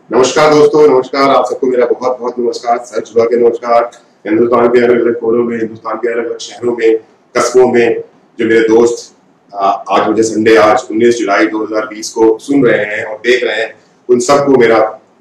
नमस्कार दोस्तों, नमस्कार। आप सबको मेरा बहुत बहुत नमस्कार, सर सुबह के नमस्कार। हिंदुस्तान के अलग अलग कोनों में, हिंदुस्तान के अलग अलग शहरों में, कस्बों में जो मेरे दोस्त आज मुझे संडे, आज 19 जुलाई 2020 को सुन रहे हैं और देख रहे हैं, उन सबको मेरा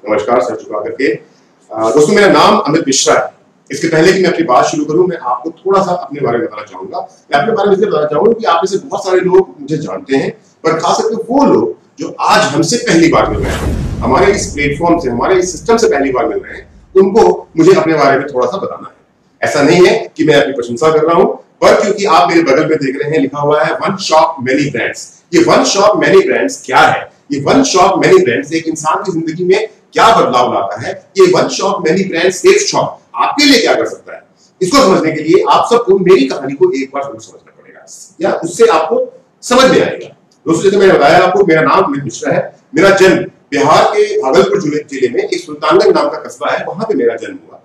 नमस्कार सर झुका करके। दोस्तों, मेरा नाम अमित मिश्रा है। इसके पहले कि मैं अपनी बात शुरू करूं, मैं आपको थोड़ा सा अपने बारे में बताना चाहूंगा। मैं अपने बारे में इसलिए बताना चाहूंगा कि आप में से बहुत सारे लोग मुझे जानते हैं, पर खास करके वो लोग जो आज हमसे पहली बार मिल रहे हैं, हमारे इस प्लेटफॉर्म से, हमारे इस सिस्टम से पहली बार मिल रहे हैं, उनको मुझे अपने बारे में थोड़ा सा बताना है। ऐसा नहीं है कि मैं अपनी प्रशंसा कर रहा हूं, पर क्योंकि आप मेरे बगल में देख रहे हैं, लिखा हुआ है वन शॉप मेनी ब्रांड्स। ये वन शॉप मेनी ब्रांड्स क्या है? ये वन शॉप मेनी ब्रांड्स एक इंसान की जिंदगी में क्या बदलाव लाता है? ये one shop many brands safe shop आपके लिए क्या कर सकता है? इसको समझने के लिए आप सबको मेरी कहानी को एक बार जरूर समझना पड़ेगा, या उससे आपको समझ में आएगा। दोस्तों, जैसे मैंने बताया आपको, मेरा नाम अमित मिश्रा है। मेरा जन्म बिहार के भागलपुर जिले में एक सुल्तानगंज नाम का कस्बा है, वहां पे मेरा जन्म हुआ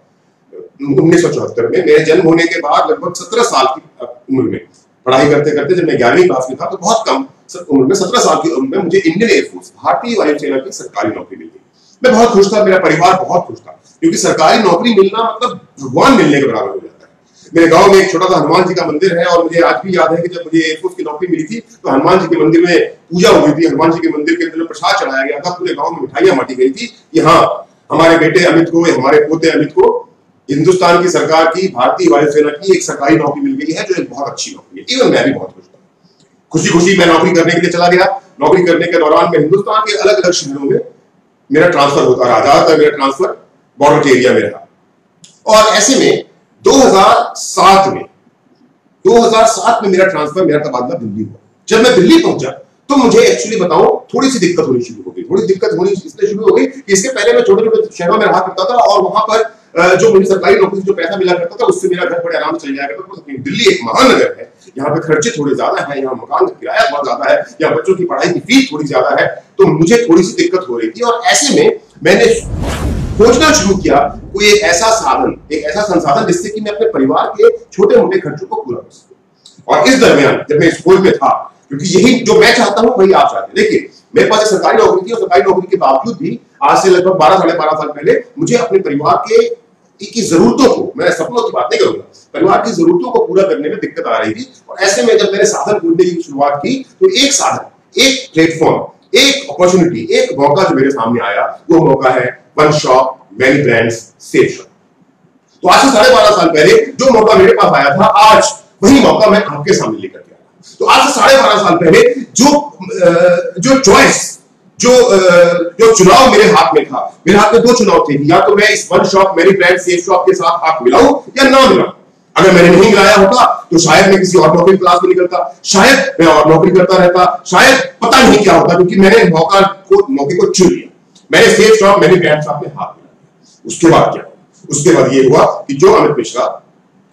1974 में। मेरे जन्म होने के बाद लगभग 17 साल की उम्र में, पढ़ाई करते करते जब मैं 11वीं क्लास में था, तो बहुत कम उम्र में, 17 साल की उम्र में मुझे इंडियन एयरफोर्स, भारतीय वायुसेना की सरकारी नौकरी मिल गई। मैं बहुत खुश था, मेरा परिवार बहुत खुश था, क्योंकि सरकारी नौकरी मिलना मतलब भगवान मिलने के बराबर हो जाता है। मेरे गांव में एक छोटा सा हनुमान जी का मंदिर है, और मुझे आज भी याद है कि जब मुझे एयरफोर्स की नौकरी मिली थी, तो हनुमान जी के मंदिर में पूजा हुई थी। हनुमान जी के मंदिर के अंदर प्रसाद चढ़ाया गया था, पूरे गांव में मिठाइयां बांटी गई थी कि हाँ, हमारे बेटे अमित को, हमारे पोते अमित को हिंदुस्तान की सरकार की, भारतीय वायुसेना की एक सरकारी नौकरी मिल गई है, जो एक बहुत अच्छी नौकरी है। इवन मैं भी बहुत खुश था। खुशी खुशी मैं नौकरी करने के लिए चला गया। नौकरी करने के दौरान मैं हिंदुस्तान के अलग अलग शहरों में मेरा ट्रांसफर होता रहा। ज्यादातर मेरा ट्रांसफर बॉर्डर एरिया में रहा। और ऐसे में 2007 में मेरा ट्रांसफर, मेरा तबादला दिल्ली हुआ। जब मैं दिल्ली पहुंचा, तो मुझे एक्चुअली बताऊं, थोड़ी सी दिक्कत होनी शुरू हो गई। थोड़ी दिक्कत होनी इसलिए शुरू हो गई कि इसके पहले मैं छोटे छोटे शहरों में रहा करता था, और वहां पर जो मुझे सरकारी नौकरी से जो पैसा मिला करता था, उससे मेरा घर बड़े आराम से चल जाया करता था। दिल्ली एक महानगर है, यहाँ पे खर्चे थोड़े ज्यादा है, यहाँ मकान का किराया बहुत ज्यादा है, यहाँ बच्चों की पढ़ाई की फीस थोड़ी ज्यादा है, तो मुझे थोड़ी सी दिक्कत हो रही थी। और ऐसे में मैंने सोचना शुरू किया कोई एक ऐसा साधन, एक ऐसा संसाधन जिससे कि मैं अपने परिवार के छोटे मोटे खर्चों को पूरा कर सकूं। और इस दरमियान जब मैं स्कूल में था, क्योंकि यही जो मैं चाहता हूं वही आप चाहते हैं। देखिए, मेरे पास एक सरकारी नौकरी थी, और सरकारी नौकरी के बावजूद भी आज से लगभग 12 साढ़े 12 साल पहले मुझे अपने परिवार की जरूरतों को, मैं सपनों की बात नहीं करूंगा, परिवार की जरूरतों को पूरा करने में दिक्कत आ रही थी। और ऐसे में जब मैंने साधन ढूंढने की शुरुआत की, तो एक साधन, एक प्लेटफॉर्म, एक अपॉर्चुनिटी, एक मौका जो मेरे सामने आया, वो मौका है one shop many brands safe shop. तो आज से 12.5 साल पहले जो मौका मेरे पास आया था, आज वही मौका मैं आपके सामने लेकर के आया। तो आज से 12.5 साल पहले जो चॉइस, जो चुनाव मेरे हाथ में था, मेरे हाथ में दो चुनाव थे, या तो मैं इस one shop many brand safe shop के साथ हाथ मिलाऊं या ना मिलाऊं। अगर मैंने नहीं मिलाया होता, तो शायद मैं किसी और नौकरी तलाश में निकलता, शायद मैं और नौकरी करता रहता, शायद पता नहीं क्या होता, क्योंकि मैंने मौके को चुन लिया। मैंने safe shop many brand shop में हाथ मिलाया। उसके बाद क्या? उसके बाद ये हुआ कि जो अमित मिश्रा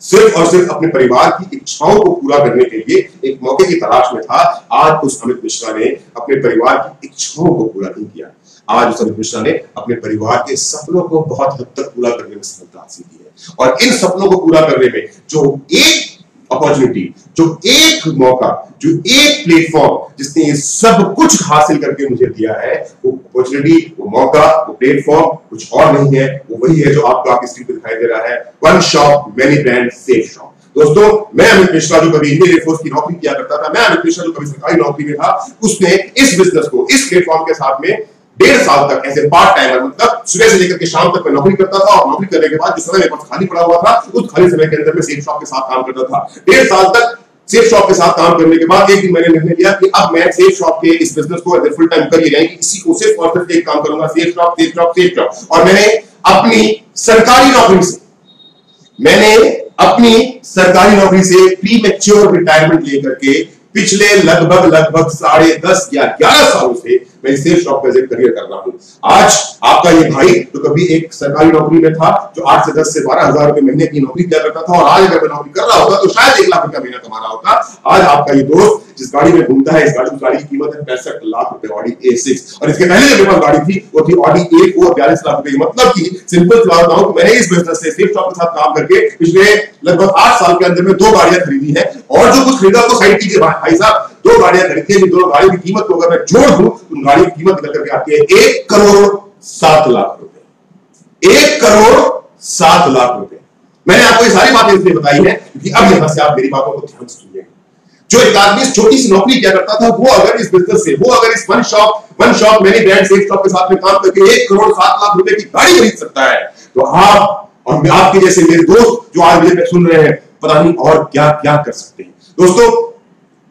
सिर्फ और सिर्फ अपने परिवार की इच्छाओं को पूरा करने के लिए एक मौके की तलाश में था, आज उस अमित मिश्रा ने अपने परिवार की इच्छाओं को पूरा नहीं किया। आज उस अमित मिश्रा ने अपने परिवार के सपनों को बहुत हद तक पूरा करने में सफलता हासिल की है। और इन सपनों को पूरा करने में जो एक अपॉर्चुनिटी, जो एक मौका, जो एक प्लेटफॉर्म जिसने ये सब कुछ हासिल करके मुझे दिया है, वो अपॉर्चुनिटी, वो मौका, वो प्लेटफॉर्म कुछ और नहीं है, वो वही है जो आपको आपकी स्क्रीन पे दिखाई दे रहा है, one shop many brand safe shop. दोस्तों, मैं अमित मिश्रा जो कभी इंडियन एयरफोर्स की नौकरी किया करता था, मैं अमित मिश्रा जो कभी सरकारी नौकरी में था, उसने इस बिजनेस को, इस प्लेटफॉर्म के साथ में 1.5 साल तक ऐसे पार्ट टाइमर, मतलब सुबह से लेकर के शाम तक मैं नौकरी करता था, और नौकरी करने के बाद जो समय मेरे पास खाली पड़ा हुआ था, उस खाली समय के अंदर मैं सेफ शॉप के साथ काम करता था। 1.5 साल तक सेफ शॉप के साथ काम करने के बाद एक दिन मैंने निर्णय लिया कि अब मैं सेफ शॉप के इस बिजनेस को as a full time career, यानी इसी को सिर्फ और सिर्फ एक काम करूंगा, Safe Shop, Safe Shop, Safe Shop. और मैंने अपनी सरकारी नौकरी से प्री मैच्योर रिटायरमेंट लेकर के पिछले लगभग 10 या 11 सालों से मैं सेफ शॉप में करियर कर रहा हूं। आज आपका ये भाई जो कभी एक सरकारी नौकरी में था, जो 8 से 10 से 12 हजार रुपए महीने की नौकरी किया करता था, और आज अगर मैं नौकरी कर रहा होता तो शायद 1 लाख रुपया महीना कमा रहा होता। आज आपका ये दोस्त जिस गाड़ी में घूमता है, इस गाड़ी की कीमत है 65 लाख रुपए, ऑडी A6। और इसके पहले जो मेरे पास गाड़ी थी वो थी ऑडी A4, 42 लाख रुपए की। मतलब कि सिंपल बात बताऊं तो मैंने इस बिजनेस से, सेफ शॉप के साथ काम करके पिछले लगभग 8 साल के अंदर में 2 गाड़ियां खरीदी है, और जो कुछ खरीदा उसको साइड कीजिए भाई साहब, 2 गाड़ियां खरीदी है। दोनों गाड़ियों की कीमत को अगर मैं जोड़ दूं तो उन गाड़ियों की कीमत निकल करके आती है 1 करोड़ 7 लाख रुपए, 1 करोड़ 7 लाख रुपए। मैंने आपको ये सारी बातें इसलिए बताई है क्योंकि अब यहां से आप मेरी बातों को ध्यान से सुनिए। जो एक आदमी इस छोटी सी नौकरी किया करता था, वो अगर इस बिजनेस से, वो अगर इस one shop many brand safe shop के साथ में काम करके 1 करोड़ 7 लाख रुपए की गाड़ी खरीद सकता है, तो आप और आपके जैसे मेरे दोस्त जो आज मुझे सुन रहे हैं, पता नहीं और क्या क्या कर सकते हैं। दोस्तों,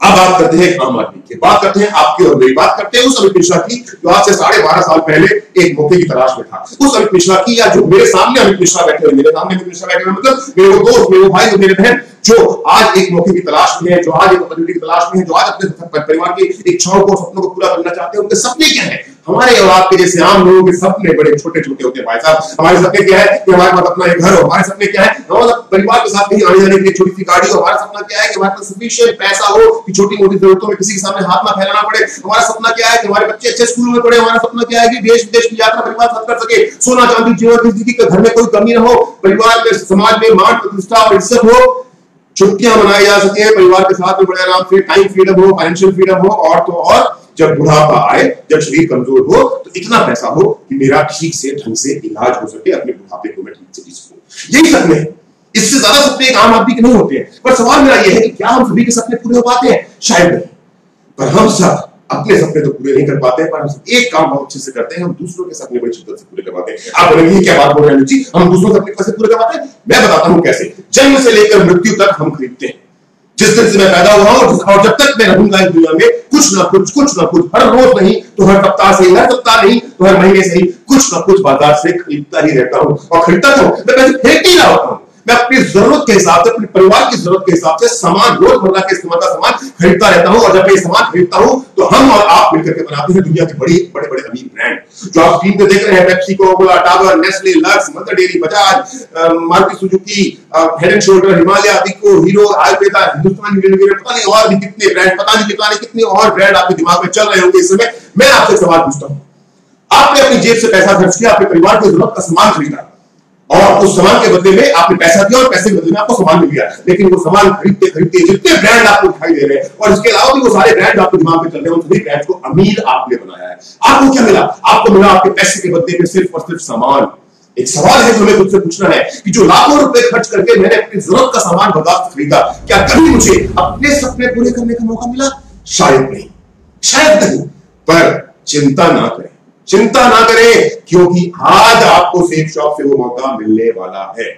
अब बात करते हैं आम आदमी की, बात करते हैं आपकी और मेरी, बात करते हैं उस अमित मिश्रा की जो आज से 12.5 साल पहले एक मौके की तलाश में था। उस अमित मिश्रा की, या जो मेरे सामने अमित मिश्रा बैठे हुए, मेरे सामने अमित मिश्रा बैठे हुए मतलब मेरे वो दोस्त, मेरे भाई, मेरे बहन, जो आज एक मौके की तलाश में है, जो आज एक अपॉर्चुनिटी की तलाश में है, जो आज अपने परिवार की इच्छाओं को, सपनों को पूरा करना चाहते हैं। उनके सपने क्या है? हमारे और आपके जैसे आम लोगों के सपने बड़े छोटे छोटे होते हैं भाई साहब। हमारे सपने क्या है कि हमारे पास अपना एक घर हो, हमारे सपने क्या है हमारा परिवार के साथ कहीं आने जाने के लिए छोटी सी गाड़ी हो, हमारा सपना क्या है कि हमारे पास सफिशिएंट पैसा हो कि छोटी मोटी जरूरतों में किसी के सामने हाथ ना फैलाना पड़े, हमारा सपना क्या है कि हमारे बच्चे अच्छे स्कूल में पढ़े, हमारा सपना क्या है कि देश विदेश की यात्रा परिवार साथ कर सके, सोना चांदी जीवन जिंदगी के घर में कोई कमी ना हो, परिवार में समाज में मान प्रतिष्ठा और इज्जत हो, छुट्टियां मनाई जा सके, परिवार के साथ में बड़े आराम से टाइम फ्रीडम हो, फाइनेंशियल फ्रीडम हो, और तो और जब बुढ़ापा आए, जब शरीर कमजोर हो, तो इतना पैसा हो कि मेरा ठीक से ढंग से इलाज हो सके, अपने बुढ़ापे को मैं ठीक से जी सकूं। यही सपने हैं। इससे ज्यादा सपने एक आम आदमी के नहीं होते हैं। पर सवाल मेरा यह है कि क्या हम सभी के सपने पूरे हो पाते हैं? शायद नहीं। पर हम सब अपने सपने तो पूरे नहीं कर पाते हैं, पर हम एक काम बहुत अच्छे से करते हैं, हम दूसरों के सपने बड़ी शिद्दत से पूरे करवाते हैं। आप बोलेंगे क्या बात बोल रहे हैं जी, हम दूसरों के सपने कैसे पूरे करवाते हैं? मैं बताता हूं कैसे। जन्म से लेकर मृत्यु तक हम खरीदते हैं। जिस दिन से मैं पैदा हुआ हूं और जब तक मैं रहूंगा इस दुनिया में, कुछ ना कुछ, हर रोज नहीं तो हर सप्ताह से, हर सप्ताह नहीं तो हर महीने से ही कुछ ना कुछ बाजार से खरीदता ही रहता हूं। और खरीदता हूं, मैं पैसे फेंक ही रहा होता हूं। मैं अपनी जरूरत के हिसाब से, अपने परिवार की जरूरत के हिसाब से सामान, रोजमर्रा के इस्तेमाल का सामान खरीदता रहता हूं। और जब मैं सामान खरीदता हूं तो हम और आप मिलकर के बनाते हैं दुनिया के बड़े बड़े अमीर ब्रांड जो आप स्क्रीन पे देख रहे हैं। Pepsi, Coca-Cola, Dabur, Nestle, Lux, Mother Dairy, Bajaj, Maruti Suzuki, head and shoulder, Himalaya, दिको, हीरो, आयुर्वेदा, हिंदुस्तान यूनिलीवर, पता नहीं और भी कितने ब्रांड, पता नहीं कितने और ब्रांड आपके दिमाग में चल रहे होंगे इस समय। मैं आपसे सवाल पूछता हूं, आपने अपनी जेब से पैसा खर्च किया, अपने परिवार की जरूरत का सामान खरीदा और उस सामान के बदले में आपने पैसा दिया और पैसे के बदले में आपको सामान मिल गया। लेकिन वो सामान खरीदते खरीदते जितने ब्रांड आपको दिखाई दे रहे हैं और इसके अलावा भी वो सारे ब्रांड आपके दिमाग में चल रहे हैं, उन सभी ब्रांड को अमीर आपने बनाया है। आपको क्या मिला? आपको मिला आपके पैसे के बदले में सिर्फ और सिर्फ सामान। एक सवाल है जो हमें खुद से पूछना है कि जो लाखों रुपए खर्च करके मैंने अपनी जरूरत का सामान बाजार से खरीदा, क्या कभी मुझे अपने सपने पूरे करने का मौका मिला? शायद नहीं, शायद नहीं। पर चिंता ना करें, चिंता ना करें, क्योंकि आज आपको सेफ शॉप से वो मौका मिलने वाला है।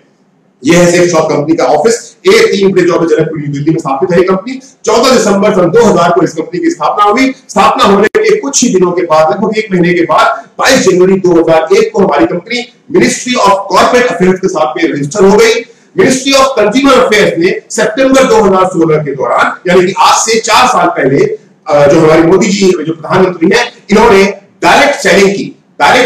यह है सेफ शॉप कंपनी का office. A3 bridge of Janakpur new Delhi में स्थापित है ये कंपनी। 14 दिसंबर सन 2000 को इस कंपनी की स्थापना हुई। स्थापना होने के कुछ ही दिनों के बाद, लगभग 1 महीने के बाद, 22 जनवरी 2001 को हमारी company ministry of corporate affairs के साथ में रजिस्टर हो गई। मिनिस्ट्री ऑफ कंज्यूमर अफेयर्स ने सितंबर 2016 के दौरान, यानी कि आज से 4 साल पहले, जो हमारे मोदी जी जो प्रधानमंत्री हैं, इन्होंने डायरेक्ट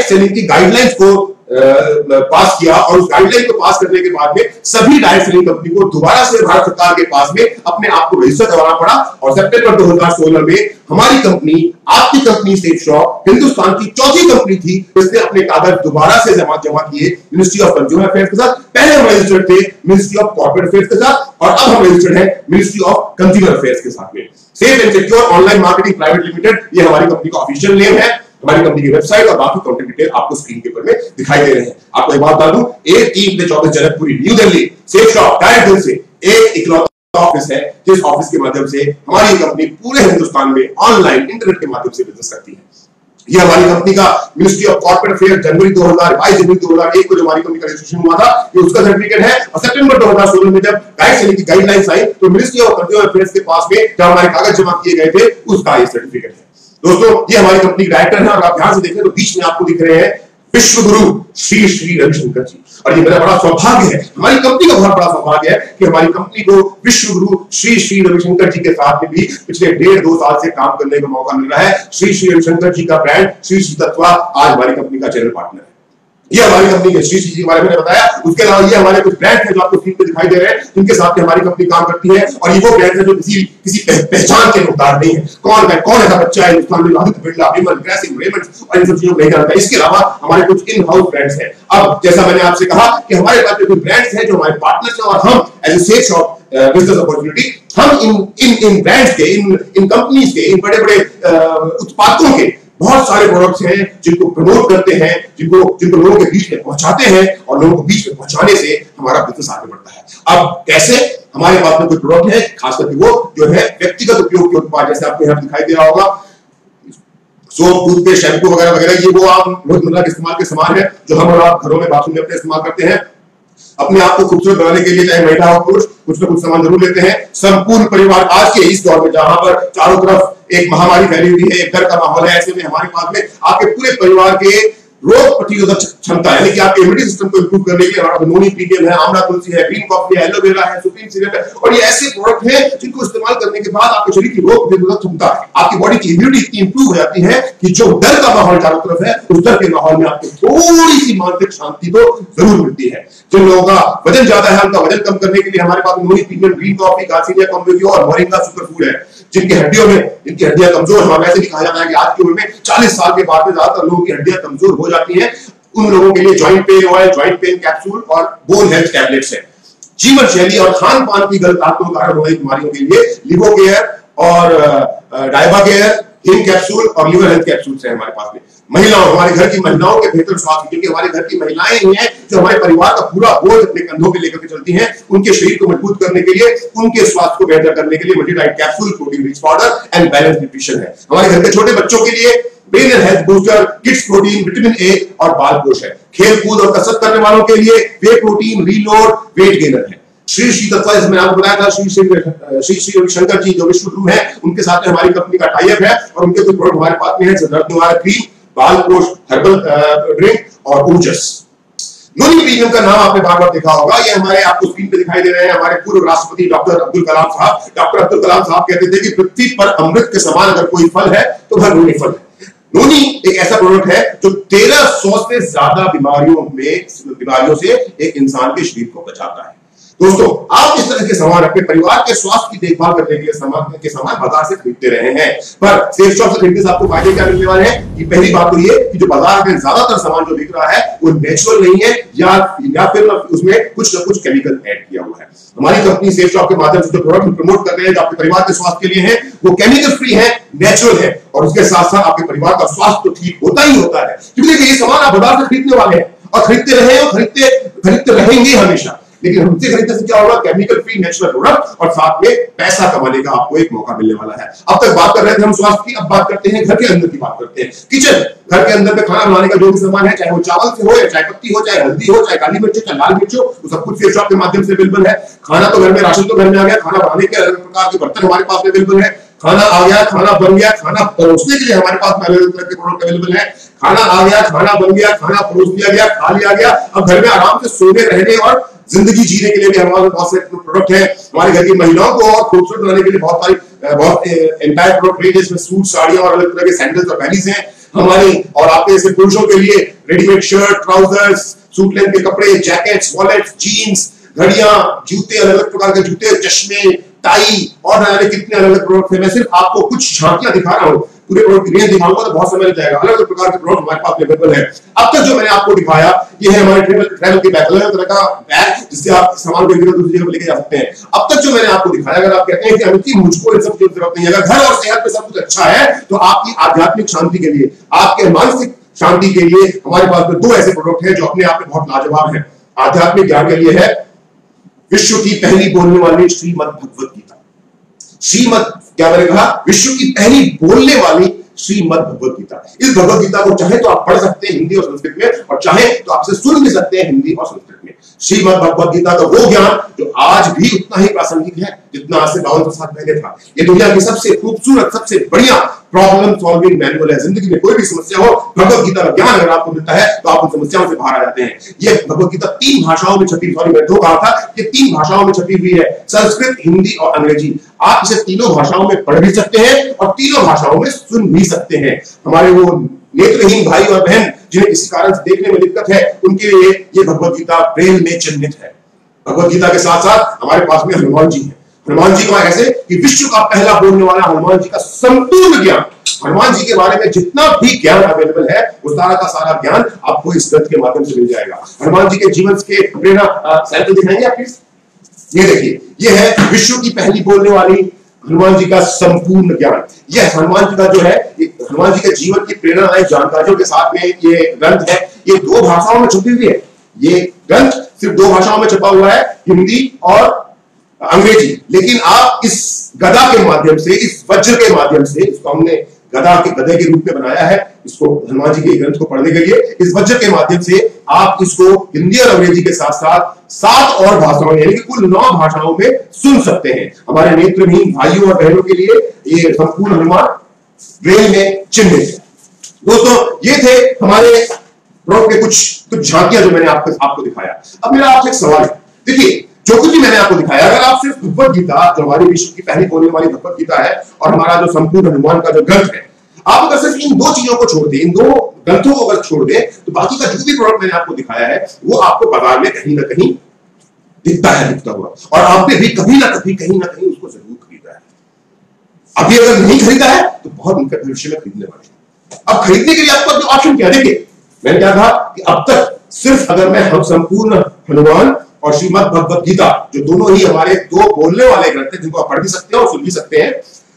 सेलिंग की गाइडलाइंस को पास किया। और उस गाइडलाइन को पास करने के बाद में सभी डायरेक्ट सेलिंग कंपनी को दोबारा से भारत सरकार के पास में अपने आप को रजिस्टर करवाना पड़ा। और सितंबर 2016 में हमारी कंपनी, आपकी कंपनी सेफ शॉप, हिंदुस्तान की चौथी कंपनी थी जिसने अपने कागज दोबारा से जमा किए मिनिस्ट्री ऑफ कंज्यूमर अफेयर्स के साथ। पहले हम रजिस्टर्ड थे मिनिस्ट्री ऑफ कॉर्पोरेट अफेयर्स के साथ और अब हम रजिस्टर्ड है मिनिस्ट्री ऑफ कंज्यूमर अफेयर्स के साथ में। Safe and secure online marketing private limited, ये हमारी कंपनी का ऑफिशियल नेम है। हमारी कंपनी की वेबसाइट और बाकी कॉन्टैक्ट डिटेल आपको स्क्रीन के ऊपर में दिखाई दे रहे हैं। आपको एक बात बता दूं, A3 bridge of Janakpuri new Delhi safe shop tyre दिल से एक इकलौता ऑफिस है जिस ऑफिस के माध्यम से हमारी कंपनी पूरे हिंदुस्तान में ऑनलाइन इंटरनेट के माध्यम से बिजनेस करती है। ये हमारी कंपनी का मिनिस्ट्री ऑफ कॉर्पोरेट अफेयर्स जनवरी 2001 को जो हमारी कंपनी का रजिस्ट्रेशन हुआ था, ये उसका सर्टिफिकेट है। और सितंबर 2016 में जब डायरेक्ट सेलिंग की गाइडलाइंस आई तो मिनिस्ट्री ऑफ कंज्यूमर अफेयर्स के पास में जब हमारे कागज जमा किए गए थे, उसका ये सर्टिफिकेट है। दोस्तों, ये हमारी कंपनी के डायरेक्टर हैं और आप ध्यान से देखें तो बीच में आपको दिख रहे हैं विश्व गुरु श्री श्री रविशंकर जी। और ये मेरा बड़ा सौभाग्य है, हमारी कंपनी का बहुत बड़ा सौभाग्य है कि हमारी कंपनी को विश्व गुरु श्री श्री रविशंकर जी के साथ में भी पिछले 1.5-2 साल से काम करने का मौका मिल रहा है। श्री श्री रविशंकर जी का ब्रांड श्री श्री तत्वा आज हमारी कंपनी का चैनल पार्टनर है। ये हमारी कंपनी के श्री श्री जी के बारे में मैंने बताया। उसके अलावा ये हमारे कुछ ब्रांड हैं जो आपको स्क्रीन पे दिखाई दे रहे हैं, जिनके साथ में हमारी कंपनी काम करती है। और ये वो ब्रांड है जो किसी पहचान के मुख्तार नहीं है। कौन ऐसा बच्चा है हिंदुस्तान में आदित्य बिरला, विमल, ग्रेसिंग, रेमंड्स और इन सब चीजों को नहीं जानता। इसके अलावा हमारे कुछ इन हाउस ब्रांड्स हैं। अब जैसा मैंने आपसे कहा कि हमारे पास कुछ ब्रांड्स हैं जो हमारे पार्टनर्स हैं और हम as a Safe Shop business opportunity हम इन ब्रांड्स के, इन कंपनीज के, इन बड़े बड़े उत्पादों के बहुत सारे प्रोडक्ट्स हैं जिनको प्रमोट करते हैं, जिनको लोगों के बीच में पहुंचाते हैं और लोगों को बीच में पहुंचाने से हमारा बिजनेस आगे बढ़ता है। अब कैसे? हमारे पास में कोई प्रोडक्ट है, खास करके वो जो है व्यक्तिगत उपयोग के उत्पाद, जैसे आपको यहाँ दिखाई दे रहा होगा सोप, टूथपेस्ट, शैम्पू वगैरह वगैरह, ये वो आम रोजमर्रा के इस्तेमाल के सामान है जो हम और आप घरों में, बाथरूम में अपने इस्तेमाल करते हैं। अपने आप को खूबसूरत बनाने के लिए चाहे महिला हो पुरुष, कुछ ना कुछ सामान जरूर लेते हैं। संपूर्ण परिवार आज के इस दौर में जहां पर चारों तरफ एक महामारी फैली हुई है, एक डर का माहौल है, ऐसे में हमारे पास में आपके पूरे परिवार के रोग प्रतिरोधक क्षमता यानी कि आपके इम्यूनिटी सिस्टम को इंप्रूव करने के लिए हमारा नोनी प्रीमियम है, आंवला तुलसी है, ग्रीन कॉफी है, एलोवेरा है, सुप्रीम सिरप है, और ये ऐसे प्रोडक्ट हैं जिनको इस्तेमाल करने के बाद आपके शरीर की रोग प्रतिरोधक क्षमता, आपकी बॉडी की इम्यूनिटी इतनी इंप्रूव हो जाती है कि जो डर का माहौल चारों तरफ है, उस डर के माहौल में आपको थोड़ी सी मानसिक शांति तो जरूर मिलती है। जिन लोगों का वजन ज्यादा है, उनका वजन कम करने के लिए हमारे पास नोनी प्रीमियम ग्रीन कॉफी, गार्सिनिया कॉम्बियो और मोरिंगा सुपर फूड है। जिनकी हड्डियां कमजोर है, वैसे भी कहा जाता है कि आज की उम्र में 40 साल के बाद में ज्यादातर लोगों की हड्डियां कमजोर हो जाती हैं, उन लोगों के लिए joint pain oil, joint pain capsule और बोन हेल्थ टैबलेट्स है। जीवन शैली और खान पान की गलत आदतों के कारण हो रही बीमारियों के लिए लिवो केयर और डायबा केयर, हिम कैप्सूल और लिवर हेल्थ कैप्सूल्स है हमारे पास में। महिलाओं, हमारे घर की महिलाओं के बेहतर स्वास्थ्य, क्योंकि हमारे घर की महिलाएं ही हैं जो हमारे परिवार का पूरा बोझ अपने कंधों पे लेकर के चलती हैं, उनके शरीर को मजबूत करने के लिए, उनके स्वास्थ्य को बेहतर करने के लिए multidiet capsule, protein rich powder and balance nutrition है। हमारे घर के छोटे बच्चों के लिए brain and health booster, kids protein, vitamin A और बाल पोष है। खेल कूद और कसरत करने वालों के लिए वे प्रोटीन, रीलोड, वेट गेनर है। श्री श्री तत्व, इसमें आपको बताया था, श्री रविशंकर जी जो विश्व गुरु हैं, उनके साथ में हमारी कंपनी का टाई अप है और उनके कुछ प्रोडक्ट हमारे पास में है, दर्द निवारक क्रीम, बाल पोष, हर्बल ड्रिंक और ऊर्जस। नोनी प्रीमियम का नाम आपने बार बार देखा होगा, ये हमारे आपको स्क्रीन पे दिखाई दे रहे हैं हमारे पूर्व राष्ट्रपति डॉक्टर अब्दुल कलाम साहब। डॉक्टर अब्दुल कलाम साहब कहते थे कि पृथ्वी पर अमृत के समान अगर कोई फल है तो वह नोनी फल है। नोनी एक ऐसा प्रोडक्ट है जो 1300 से ज्यादा बीमारियों से एक इंसान के शरीर को बचाता है। दोस्तों, आप इस तरह के सामान अपने परिवार के स्वास्थ्य की देखभाल करने के लिए सामान बाजार से खरीदते रहे हैं, पर सेफ शॉप से खरीदने से आपको फायदे क्या मिलने वाले हैं? कि पहली बात तो ये कि जो बाजार में ज्यादातर सामान जो बिक रहा है वो नेचुरल नहीं है या फिर उसमें कुछ ना कुछ केमिकल ऐड किया हुआ है। हमारी कंपनी सेफ शॉप के माध्यम से जो प्रोडक्ट प्रमोट कर रहे हैं, जो आपके परिवार के स्वास्थ्य के लिए है, वो केमिकल फ्री है, नेचुरल है, और उसके साथ साथ आपके परिवार का स्वास्थ्य तो ठीक होता ही होता है। क्योंकि ये सामान आप बाजार से खरीदने वाले हैं और खरीदते रहे और खरीदते रहेंगे हमेशा, लेकिन हमसे खरीदने से क्या होगा? केमिकल फ्री नेचुरल प्रोडक्ट और साथ में पैसा कमाने का आपको एक मौका मिलने वाला है। अब तक बात कर रहे थे हम स्वास्थ्य की, अब बात करते हैं घर के अंदर की बात करते हैं। किचन, घर के अंदर में खाना बनाने का जो भी सामान है, चाहे वो चावल से हो या चाय पत्ती हो, चाहे हल्दी हो, चाहे काली मिर्च हो, चाहे लाल मिर्च हो, वो सब कुछ सेफ शॉप के माध्यम से अवेलेबल है। खाना तो घर में, राशन तो घर में आ गया, खाना बनाने के अलग प्रकार के बर्तन हमारे पास अवेलेबल है। खाना आ गया, खाना बन गया, खाना परोसने के लिए हमारे पास अलग अलग तरह के प्रोडक्ट अवेलेबल है। खाना आ गया, खाना बन गया, खाना परोस दिया गया, खा लिया गया, अब घर में आराम से सोने, रहने और जिंदगी जीने के लिए भी हमारे पास प्रोडक्ट है। हमारे घर की महिलाओं को और खूबसूरत बनाने के लिए बहुत एंटायर प्रोडक्ट रेंज, इसमें सूट, साड़ियां और अलग तरह के सैंडल्स और बैलीज हैं हमारी। और आपके जैसे पुरुषों के लिए readymade shirt, trousers, suit length के कपड़े, जैकेट्स, वॉलेट्स, जीन्स, घड़ियां, जूते, अलग अलग प्रकार के जूते, चश्मे, टाई और कितने अलग अलग प्रोडक्ट हैं। मैं सिर्फ आपको कुछ झांकियां दिखा रहा हूं, पूरे प्रोडक्ट की रेंज दिखाऊंगा तो बहुत समय लग जाएगा। अलग अलग प्रकार के प्रोडक्ट हमारे पास अवेलेबल है। अब तक जो मैंने आपको दिखाया, ये है हमारे ट्रैवल की बैग, अलग तरह का बैग जिससे आप सामान को एक जगह दूसरी जगह लेके जा सकते हैं। अब तक जो मैंने आपको दिखाया, अगर आप कहते हैं कि अमित जी मुझको इन सब चीजों की जरूरत नहीं है, अगर घर और सेहत पे सब कुछ अच्छा है, तो आपकी आध्यात्मिक शांति के लिए, आपके मानसिक शांति के लिए हमारे पास में दो ऐसे प्रोडक्ट हैं जो अपने आप में बहुत लाजवाब है। आध्यात्मिक ज्ञान के लिए है विश्व की पहली बोलने वाली श्रीमद् भगवत गीता। श्रीमद् क्या मैंने कहा? विश्व की पहली बोलने वाली श्रीमद् भगवत गीता। इस भगवत गीता को चाहे तो आप पढ़ सकते हैं हिंदी और संस्कृत में, और चाहे तो आपसे सुन भी सकते हैं हिंदी और संस्कृत में। श्रीमद् भगवत गीता का वो ज्ञान जो आज भी उतना ही प्रासंगिक है जितना आज से 52 साल पहले था। ये दुनिया की सबसे खूबसूरत, सबसे बढ़िया प्रॉब्लम सॉल्विंग मैनुअल है। जिंदगी में कोई भी समस्या हो, भगवत गीता का ज्ञान अगर आपको मिलता है तो आप उन समस्याओं से बाहर आ जाते हैं। ये भगवत गीता 3 भाषाओं में छपी, सॉरी मैंने 2 कहा था, ये 3 भाषाओं में छपी हुई है, संस्कृत, हिंदी और अंग्रेजी। आप इसे तीनों भाषाओं में पढ़ भी सकते हैं और तीनों भाषाओं में सुन भी सकते हैं। हमारे वो नेत्रहीन भाई और बहन जिन्हें किसी कारण से देखने में दिक्कत है, उनके लिए ये भगवत गीता ब्रेल में चिह्नित है। भगवत गीता के साथ साथ हमारे पास में हनुमान जी है। हनुमान जी का ऐसे कि विश्व का पहला बोलने वाला हनुमान जी का संपूर्ण ज्ञान, हनुमान जी के बारे में जितना भी ज्ञान अवेलेबल है, वो सारा का सारा ज्ञान आपको इस ग्रंथ के माध्यम से मिल जाएगा। हनुमान जी के जीवन के प्रेरणा साइकिल दिखाएंगे आप प्लीज। ये देखिए, ये है विश्व की पहली बोलने वाली हनुमान जी का संपूर्ण ज्ञान। यह हनुमान जी का जो है हनुमान जी के जीवन की प्रेरणादायक जानकारियों के साथ में ये ग्रंथ है। ये 2 भाषाओं में छपी हुई है। ये ग्रंथ सिर्फ 2 भाषाओं में छपा हुआ है, हिंदी और अंग्रेजी। लेकिन आप इस गदा के माध्यम से, इस वज्र के माध्यम से, इसको हमने गधे के रूप में बनाया है इसको, हनुमान जी के ग्रंथ को पढ़ने के लिए। इस वज्र के माध्यम से आप इसको हिंदी और अंग्रेजी के साथ साथ 7 और भाषाओं यानी कि कुल 9 भाषाओं में सुन सकते हैं। हमारे नेत्रहीन भाइयों और बहनों के लिए ये संपूर्ण हनुमान ब्रेल में चिन्हित है। दोस्तों, ये थे हमारे प्रोडक्ट के कुछ झांकियां जो मैंने आपको दिखाया। अब मेरा आपसे एक सवाल है। देखिए, जो कुछ भी मैंने आपको दिखाया, अगर आप सिर्फ भगवत गीता, जो हमारी विश्व की पहली बोलने वाली भगवत गीता है, और हमारा जो संपूर्ण हनुमान का जो ग्रंथ है, आप अगर सिर्फ इन 2 चीजों को छोड़ दें, इन 2 ग्रंथों को अगर छोड़ दें, तो बाकी का जो भी प्रोडक्ट मैंने आपको दिखाया है वो आपको बाजार में कहीं ना कहीं दिखता हुआ, और आपने भी कहीं ना कहीं उसको जरूर खरीदा है। अभी अगर नहीं खरीदा है तो बहुत निकट भविष्य में खरीदने वाले हैं। अब खरीदने के लिए आपको ऑप्शन क्या? देखिए, मैंने क्या कहा कि अब तक सिर्फ अगर मैं हम संपूर्ण हनुमान और श्रीमद् भगवत गीता, जो दोनों ही हमारे 2 बोलने वाले ग्रंथ हैं, जिनको आप पढ़ भी सकते हैं और सुन भी सकते हैं,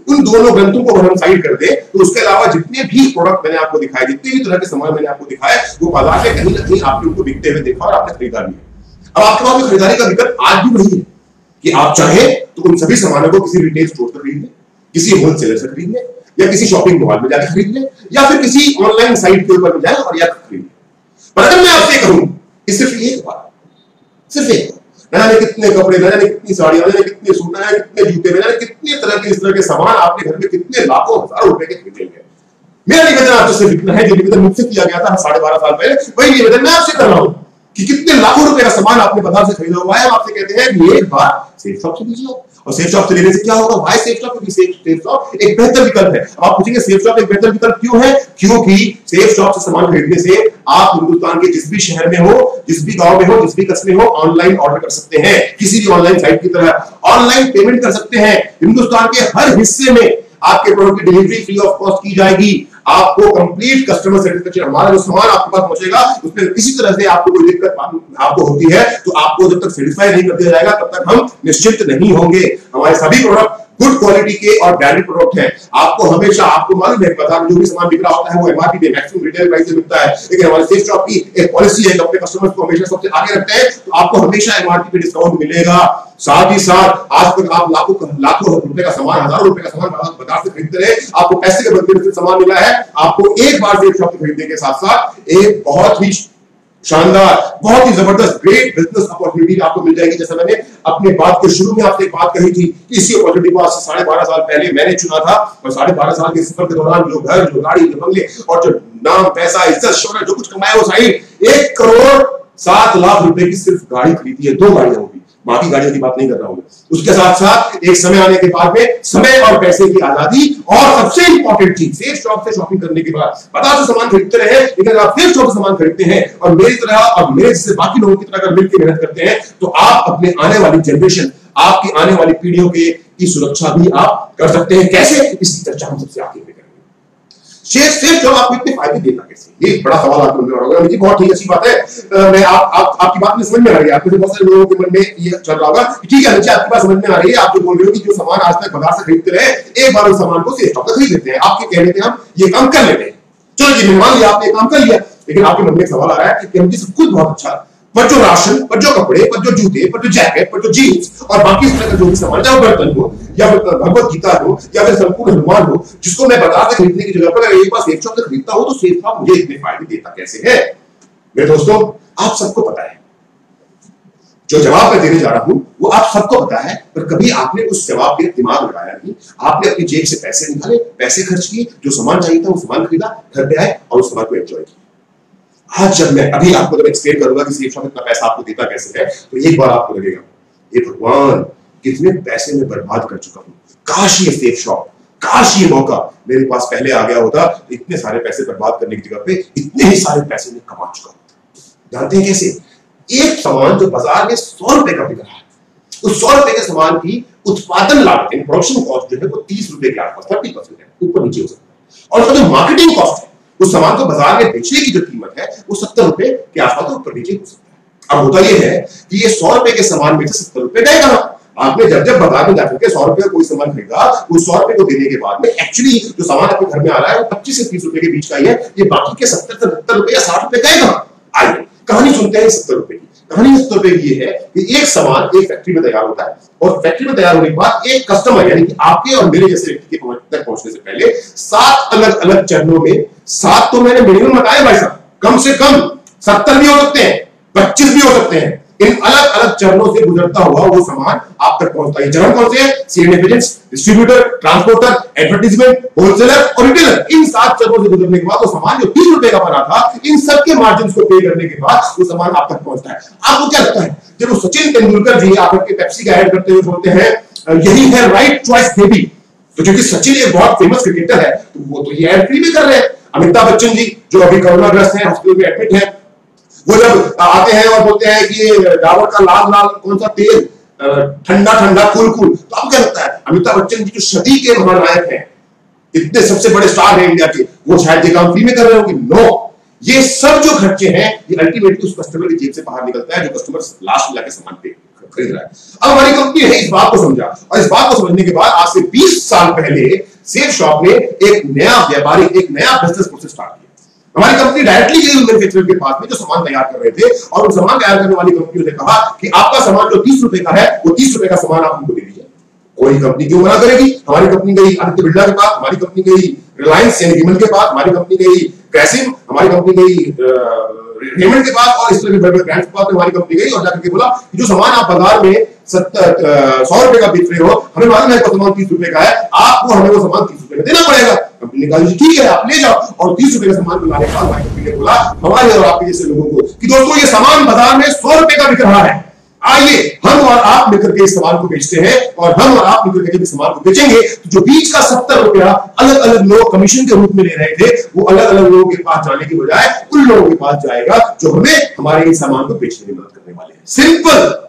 उन दोनों ग्रंथों को हम साइड कर दें, तो उसके अलावा जितने भी प्रोडक्ट मैंने आपको दिखाए, जितने भी तरह के सामान मैंने आपको दिखाए, वो बाजार में कहीं ना कहीं आपने उनको बिकते हुए देखा और आपने खरीदा भी है। अब आपके पास खरीदारी का विकल्प आज भी वही है कि आप चाहें तो उन सभी सामानों को किसी रिटेल स्टोर से खरीद लें, किसी होलसेलर से खरीद लें, या किसी शॉपिंग मॉल में जाकर खरीद लें, या फिर किसी ऑनलाइन साइट के ऊपर जाए और या खरीद लें। पर अगर मैं आपसे कहूं कि सिर्फ एक बार, न जाने कितने कपड़े, न जाने कितनी साड़ियां, न जाने कितने सूट, न जाने कितने जूते, न जाने कितने तरह के इस तरह के सामान आपके घर में कितने लाखों हजारों रुपए के खरीदेंगे। मेरा निवेदन आपसे सिर्फ इतना है, जो निवेदन मुझसे किया गया था 12.5 साल पहले, वही निवेदन मैं आपसे कर रहा हूं कि कितने लाखों रुपए का सामान आपने बाजार से खरीदा हुआ है। हम आपसे कहते हैं कि एक बार सेफ शॉप से लीजिए, और सेफ शॉप से लेने से क्या होगा? भाई सेफ शॉप, क्योंकि सेफ शॉप एक बेहतर विकल्प है। आप पूछेंगे सेफ शॉप एक बेहतर विकल्प क्यों है? क्योंकि सेफ शॉप से सामान खरीदने से आप हिंदुस्तान के जिस भी शहर में हो, जिस भी गांव में हो, जिस भी कस्बे में हो, ऑनलाइन ऑर्डर कर सकते हैं। किसी भी ऑनलाइन साइट की तरह ऑनलाइन पेमेंट कर सकते हैं। हिंदुस्तान के हर हिस्से में आपके प्रोडक्ट की डिलीवरी फ्री ऑफ कॉस्ट की जाएगी। आपको कंप्लीट कस्टमर सेटिस्फेक्शन, हमारा जो सामान आपके पास पहुंचेगा उसमें किसी तरह से आपको कोई दिक्कत आपको होती है तो आपको जब तक सेटिस्फाई नहीं कर दिया जाएगा तब तक हम निश्चिंत नहीं होंगे। हमारे सभी प्रोडक्ट गुड क्वालिटी के और ब्रांडेड प्रोडक्ट है। आपको हमेशा, आपको मालूम है, बाजार में जो भी सामान बिक रहा होता है वो एमआरपी पे, मैक्सिमम रिटेल प्राइस से बिकता है, लेकिन हमारे सेफ शॉप की एक पॉलिसी है कि अपने कस्टमर्स को हमेशा सबसे आगे रखते हैं, तो आपको हमेशा एमआरपी पे डिस्काउंट मिलेगा। साथ ही साथ आज तक आप लाखों रुपए का सामान, हजारों रुपए का सामान बाजार से खरीदते रहे, आपको पैसे के बदले में सामान मिला है। आपको एक बार सेफ शॉप से खरीदने के साथ साथ एक बहुत ही शानदार, बहुत ही जबरदस्त ग्रेट बिजनेस अपॉर्चुनिटी आपको मिल जाएगी। जैसा मैंने अपने बात के शुरू में आपसे एक बात कही थी कि इसी अपॉर्चुनिटी को आज से 12.5 साल पहले मैंने चुना था, और 12.5 साल के सफर के दौरान जो घर, जो गाड़ी, जो बंगले और जो नाम, पैसा, इज्जत, शोहरत जो कुछ कमाया वो साइड 1 करोड़ 7 लाख रुपए की सिर्फ गाड़ी खरीदी है। 2 गाड़ियां होगी, बाकी गाड़ियों की बात नहीं कर रहा हूं। उसके साथ साथ एक समय आने के बाद में समय और पैसे की आजादी, और सबसे इंपॉर्टेंट चीज, सेफ शॉप से शॉपिंग करने के बाद बाजार से सामान खरीदते रहे, लेकिन आप सेफ शॉप से सामान खरीदते हैं और मेरी तरह और मेरे जैसे बाकी लोगों की तरह अगर मिलकर मेहनत करते हैं तो आप अपने आने वाली जनरेशन, आपकी आने वाली पीढ़ियों की सुरक्षा भी आप कर सकते हैं। कैसे? इसकी चर्चा हम सबसे आगे में करेंगे। सेफ जॉब आपको इतने फायदे देता कैसे? ये बड़ा सवाल आपको मन में होगा। मुझे बहुत ही अच्छी बात है, मैं आपकी बात में समझ में आ रही है। आपको बहुत सारे लोगों के मन में ये चल रहा होगा, ठीक है नीचे आपकी बात समझ में आ रही है। आप जो बोल रहे हो कि जो सामान आज तक बाजार से खरीदते रहे, एक बार उस सामान को सेफ शॉप से खरीद लेते हैं। आपके कहने पे हम ये काम कर लेते हैं। चलो जी, मान लिया आपने काम कर लिया, लेकिन आपके मन में एक सवाल आ रहा है कि मुझे सब कुछ बहुत अच्छा, पर जो राशन, पर जो कपड़े, पर जो जूते, पर जो जैकेट, पर जो जीन्स और बाकी इस तरह का जो भी सामान, चाहे बर्तन हो या भगवत गीता हो या फिर संपूर्ण हनुमान हो, जिसको मैं बाजार से खरीदने की जगह पर अगर एक बार सेफ शॉप से खरीदता हूं तो सेफ शॉप मुझे इतने फायदे देता कैसे है? मेरे दोस्तों, आप सबको पता है, जो जवाब मैं देने जा रहा हूं वो आप सबको पता है, पर कभी आपने उस जवाब पे दिमाग लगाया नहीं। आपने अपनी जेब से पैसे निकाले, पैसे खर्च किए, जो सामान चाहिए था वो सामान खरीदा, घर पे आए और उस सामान को एंजॉय किया। आज जब मैं अभी आपको जब एक्सप्लेन करूंगा कि सेफ शॉप इतना पैसा आपको देता कैसे है, तो एक बार आपको लगेगा, ये भगवान कितने पैसे में बर्बाद कर चुका हूं। काश ये सेफ शॉप, काश ये मौका मेरे पास पहले आ गया होता, इतने सारे पैसे बर्बाद करने की जगह पे इतने ही सारे पैसे में कमा चुका होता। जानते हैं कैसे? एक सामान जो बाजार में 100 रुपए का बिक रहा है, उस 100 रुपए के सामान की उत्पादन लागत, प्रोडक्शन कॉस्ट जो है वो 30 रुपए के आसपास, 30% है, ऊपर नीचे हो सकता है। और उसका जो मार्केटिंग कॉस्ट है, उस सामान को बाजार में बेचने की जो कीमत है वो 70 रुपए के आसपास ऊपर नीचे हो सकता है। अब होता यह है कि ये 100 रुपए के सामान में से 70 रुपए गए कहां? आपने जब जब बाजार में जाकर के 100 रुपए का कोई सामान खरीदा, उस 100 रुपए को देने के बाद में एक्चुअली जो सामान आपके घर में आ रहा है वो 25 से 30 रुपए के बीच का ही है। ये बाकी के 70 से 70 रुपए या 60 रुपए का है। आइए कहानी सुनते हैं 70 रुपए की। कहानी 70 रुपए की ये है कि एक सामान एक फैक्ट्री में तैयार होता है और फैक्ट्री में तैयार होने के बाद एक कस्टमर यानी कि आपके और मेरे जैसे व्यक्ति के तक पहुंचने से पहले 7 अलग अलग चरणों में, 7 तो मैंने मिनिमम बताया भाई साहब, कम से कम 70 भी हो सकते हैं, 25 भी हो सकते हैं। इन अलग अलग चरणों से गुजरता हुआ वो सामान आप तक पहुंचता है। चरण कौन से हैं? Sale agents, distributor, transporter, advertisement, wholesaler और रिटेलर। इन 7 चरणों से गुजरने के बाद वो सामान जो 30 रुपए का बना था, इन सब के मार्जिन को पे करने के बाद वो सामान आप तक पहुंचता है। आपको क्या लगता है जब वो सचिन तेंदुलकर जी आपके पेप्सी का ऐड करते हुए बोलते हैं यही है राइट चॉइस बेबी, तो क्योंकि सचिन एक बहुत फेमस क्रिकेटर है तो वो तो ये ऐड फ्री में कर रहे हैं। अमिताभ बच्चन जी जो अभी कोरोनाग्रस्त हैं, हॉस्पिटल में एडमिट हैं, वो जब आते हैं और बोलते हैं कि डाबर का लाल लाल कौन सा तेल, ठंडा ठंडा कूल कूल, तो आपको क्या लगता है अमिताभ बच्चन जी जो सदी के महानायक हैं, इतने सबसे बड़े स्टार हैं इंडिया के, वो शायद ये काम फ्री में कर रहे होंगे? नो, ये सब जो खर्चे हैं ये अल्टीमेटली उस कस्टमर की जेब से बाहर निकलता है जो कस्टमर लास्ट में जाके सामान पे खरीद रहा है। अब हमारी कंपनी ने इस बात को समझा और इस बात को समझने के बाद आज से 20 साल पहले सेफ शॉप ने एक नया व्यापारिक, एक नया बिजनेस प्रोसेस स्टार्ट किया। हमारी कंपनी डायरेक्टली गई मैन्युफैक्चरर के पास में जो सामान तैयार कर रहे थे और उन सामान तैयार करने वाली कंपनियों ने कहा कि आपका सामान जो 30 रुपए का है वो 30 रुपए का सामान आप हमको दे दीजिए। कोई कंपनी क्यों मना करेगी? हमारी कंपनी गई आदित्य बिरला के पास, हमारी कंपनी गई रिलायंस यानी विमल के पास, हमारी कंपनी गई ग्रेसिम, हमारी कंपनी गई रेमंड के पास और इस तरह के बड़े ब्रांड्स के पास हमारी कंपनी गई और जाकर के बोला कि जो सामान आप बाजार में 100 रुपए का बेच रहे हो, हमें मालूम है कि सामान 30 रुपए का है, आपको हमें वो सामान 30 रुपए में देना पड़ेगा। कंपनी ने कहा ठीक है आप ले जाओ और 30 रुपए का सामान बनाने के बाद हमारी कंपनी ने बोला हमारे और आपके जैसे लोगों को कि दोस्तों ये सामान बाजार में 100 रुपए का बिक रहा है, आइए हम और आप मिलकर के इस सामान को बेचते हैं और हम और आप मिलकर के जब इस सामान को बेचेंगे तो जो बीच का 70 रुपया अलग अलग लोग कमीशन के रूप में ले रहे थे वो अलग अलग लोगों के पास जाने की बजाय उन लोगों के पास जाएगा जो हमें हमारे इस सामान को बेचने में मदद करने वाले हैं। सिंपल,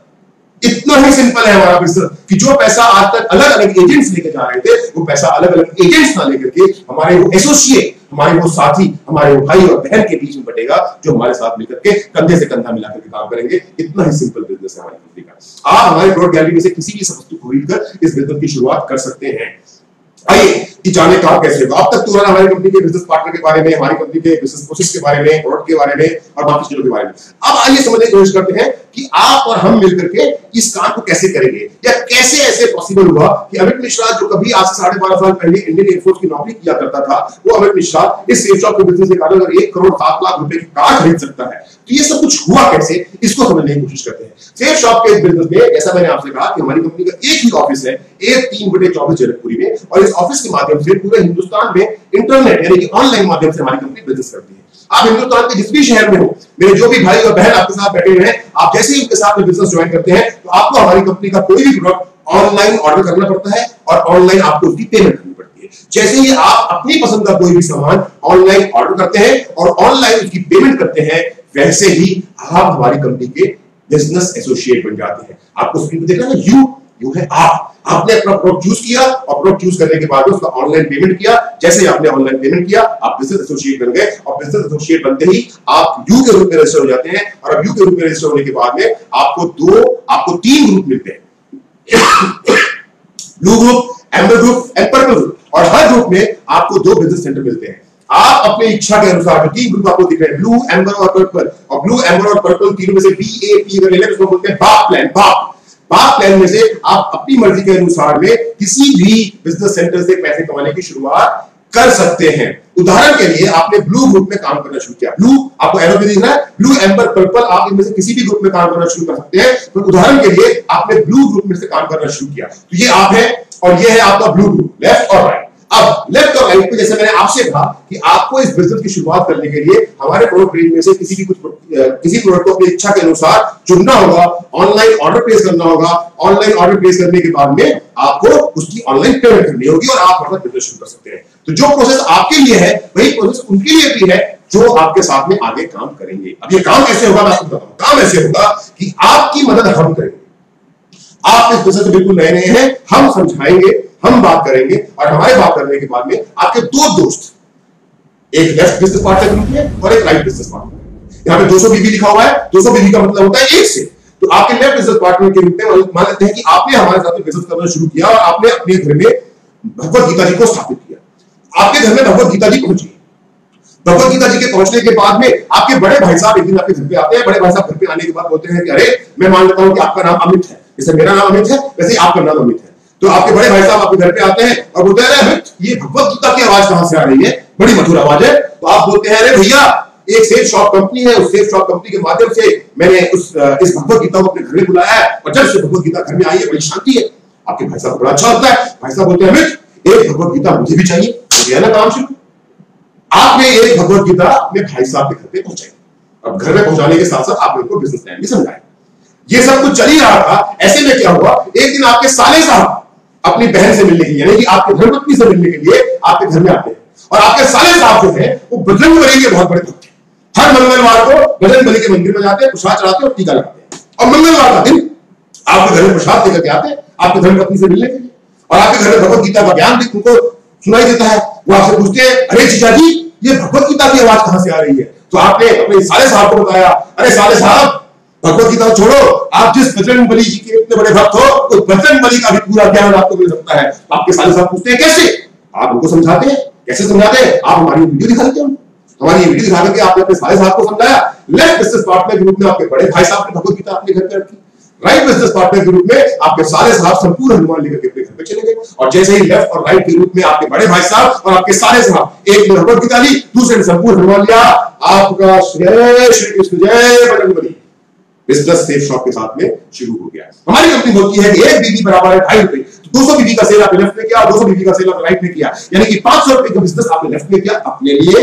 इतना ही सिंपल है हमारा बिजनेस कि जो पैसा आज तक अलग अलग एजेंट्स लेके जा रहे थे वो पैसा अलग अलग एजेंट्स ना लेकर के हमारे वो एसोसिएट, हमारे वो साथी, हमारे वो भाई और बहन के बीच में बटेगा जो हमारे साथ मिलकर के कंधे से कंधा मिलाकर के काम करेंगे। इतना ही सिंपल बिजनेस है हमारी कंपनी का। आप हमारे प्रोडक्ट गैलरी में से किसी भी वस्तु खरीदकर इस बिजनेस की शुरुआत कर सकते हैं। आइए कि जाने काम कैसे होगा। अब तक तो हमारी कंपनी के बिजनेस पार्टनर के बारे में, हमारी कंपनी के बिजनेस प्रोसेस के बारे में, प्रोडक्ट के बारे में और बाकी चीजों के बारे में। अब आइए समझने की कोशिश करते हैं कि आप और हम मिलकर के इस काम को कैसे करेंगे या कैसे ऐसे पॉसिबल हुआ कि अमित मिश्रा जो कभी आज से 12.5 साल पहले इंडियन एयरफोर्स की नौकरी किया करता था, वो अमित मिश्रा इस सेफ शॉप के बिजनेस के कारण 1 करोड़ 7 लाख रुपए की कार खरीद सकता है। तो ये सब कुछ हुआ कैसे, इसको समझने की कोशिश करते हैं। सेफ शॉप के बिजनेस में जैसा मैंने आपसे कहा कि हमारी कंपनी का एक ही ऑफिस है, 3/24 जनकपुरी में, और इस ऑफिस के माध्यम से पूरे हिंदुस्तान में इंटरनेट यानी कि ऑनलाइन माध्यम से हमारी कंपनी बिजनेस करती है। आप हिंदुस्तान के जिस भी शहर में हो, मेरे जो भी भाई और बहन आपके साथ बैठे हुए हैं, आप जैसे ही उनके साथ में बिजनेस ज्वाइन करते हैं तो आपको हमारी कंपनी का कोई भी प्रोडक्ट ऑनलाइन ऑर्डर करना पड़ता है और ऑनलाइन आपको उसकी पेमेंट करनी पड़ती है। जैसे ही आप अपनी पसंद का कोई भी सामान ऑनलाइन ऑर्डर करते हैं और ऑनलाइन उसकी पेमेंट करते हैं, वैसे ही आप हमारी कंपनी के बिजनेस एसोसिएट बन जाते हैं। आपको स्क्रीन पे देखना है यू है आप। आपने अपना प्रोडक्ट चूज किया और प्रोडक्ट चूज करने के बाद उसका ऑनलाइन पेमेंट किया। जैसे ही आपने ऑनलाइन पेमेंट किया, आप बिजनेस एसोसिएट बन गए और बिजनेस एसोसिएट बनते ही आप यू के रूप में रजिस्टर हो जाते हैं। और अब यू के रूप में रजिस्टर होने के बाद में आपको 3 ग्रुप मिलते हैं, blue group, amber group and purple group, और हर ग्रुप में आपको 2 बिजनेस सेंटर मिलते हैं। आप अपने इच्छा के अनुसार जो 3 ग्रुप आपको दिख रहे हैं, ब्लू, एम्बर और पर्पल, और ब्लू, एम्बर और पर्पल तीनों में से BAP अगर ले लें तो बोलते हैं बाप प्लान। बाप प्लान में से आप अपनी मर्जी के अनुसार में किसी भी बिजनेस सेंटर से पैसे कमाने की शुरुआत कर सकते हैं। उदाहरण के लिए आपने ब्लू ग्रुप में काम करना शुरू किया, ब्लू आपको एरो में दिख रहा है, ब्लू, एम्बर, पर्पल, आप इनमें से किसी भी ग्रुप में काम करना शुरू कर सकते हैं। तो उदाहरण के लिए आपने ब्लू ग्रुप में से काम करना शुरू किया, तो ये आप है और ये है आपका ब्लू ग्रुप, लेफ्ट और राइट। अब लेफ्ट और राइट पे जैसे मैंने आपसे कहा कि आपको इस बिजनेस की शुरुआत करने के लिए हमारे प्रोडक्ट रेंज में से किसी प्रोडक्ट को अपनी इच्छा के अनुसार चुनना होगा, ऑनलाइन ऑर्डर प्लेस करना होगा। ऑनलाइन ऑर्डर प्लेस करने के बाद में आपको उसकी ऑनलाइन पेमेंट करनी होगी और आप अपना बिजनेस शुरू कर सकते हैं। तो जो प्रोसेस आपके लिए है वही प्रोसेस उनके लिए भी है जो आपके साथ में आगे काम करेंगे। अब ये काम कैसे होगा मैं आपको बताऊं। काम ऐसे होगा कि आपकी मदद हम करेंगे। आप इस बिजनेस में बिल्कुल नए हैं, हम समझाएंगे, हम बात करेंगे और हमारे बात करने के बाद में आपके 2 दोस्त, एक लेफ्ट बिजनेस पार्टनर ग्रुप में और एक राइट बिजनेस पार्टनर। यहां पे 200 बीबी लिखा हुआ है। 200 बीबी का मतलब होता है 1 से तो आपके लेफ्ट बिजनेस पार्टनर के रूप में मान लेते हैं कि आपने हमारे साथ बिजनेस करना शुरू किया और आपने अपने घर में भगवत गीता जी को स्थापित किया। आपके घर में भगवत गीता जी पहुंची। भगवत गीता जी के पहुंचने के बाद में आपके बड़े भाई साहब एक दिन आपके घर पे आते हैं। बड़े भाई साहब घर पे आने के बाद बोलते हैं कि अरे मैं मान लेता हूं कि आपका नाम अमित है, जैसे मेरा नाम अमित है वैसे आपका नाम अमित है। तो आपके बड़े भाई साहब आपके घर पे आते हैं और बोलते हैं अमित ये भगवत गीता की आवाज कहां से आ रही है, बड़ी मधुर आवाज है। तो आप बोलते हैं अरे भैया एक सेल शॉप कंपनी है, उस सेल शॉप कंपनी के माध्यम से मैंने इस भगवत गीता को अपने घर में बुलाया है और जब से भगवत गीता घर में आई है बड़ी शांति है। आपके भाई साहब बड़ा अच्छा लगता है। भाई साहब बोलते हैं अमित एक भगवत गीता मुझे भी चाहिए, तो गया ना काम शुरू। आपने एक भगवत गीता अपने भाई साहब के घर पे पहुंचाई। अब घर में पहुंचाने के साथ साथ आपने उनको बिजनेस प्लान भी समझाया। ये सब कुछ चल ही रहा था। ऐसे में क्या हुआ, एक दिन आपके साले साहब अपनी बहन से मिलने के लिए यानी कि आपके धर्मपत्नी से मिलने के लिए आपके घर में आते हैं और आपके साले साहब जो है वो बजरंग बली के बहुत बड़े भक्त हैं। हर मंगलवार को बजरंग बली के मंदिर में जाते हैं, प्रसाद चढ़ाते हैं और टीका लगाते हैं और मंगलवार का दिन आपके घर में प्रसाद लेकर के आते हैं आपके धर्मपत्नी से मिलने के लिए और आपके घर में भगवत गीता का ज्ञान भी उनको सुनाई देता है। वो आपसे पूछते हैं अरे जीजा जी ये भगवत गीता की आवाज कहां से आ रही है। तो आपने अपने साले साहब को बताया अरे साले साहब भगवत गीता छोड़ो, आप जिस बजरंग बली जी के इतने बड़े भक्त हो उस बजरंग बली का भी पूरा ज्ञान आपको मिल सकता है। आपके साले साहब पूछते हैं कैसे, आप उनको समझाते हैं। कैसे समझाते हैं, आप हमारी वीडियो दिखा देते हो। हमारी वीडियो दिखा करके आपने अपने साले साहब को समझाया। लेफ्ट बिजनेस पार्टनर के रूप में आपके बड़े भाई साहब ने भगवत गीता अपने घर पे रखी। राइट बिजनेस पार्टनर के रूप में आपके साले साहब संपूर्ण हनुमान लेकर के अपने घर पे चले गए और जैसे ही लेफ्ट और राइट के रूप में आपके बड़े भाई साहब और आपके साले साहब एक ने भगवत गीता ली, दूसरे ने संपूर्ण हनुमान लिया। आपका जय श्री कृष्ण जय Bajrang Bali business safe shop के साथ में शुरू हो गया। हमारी कंपनी बोलती है कि एक बीबी बराबर है 2.5 रुपए, तो 200 बीबी का सेल आपने लेफ्ट में किया और 200 बीबी का सेल आपने राइट में किया, यानी कि 500 रुपए का बिजनेस आपने लेफ्ट में किया अपने लिए,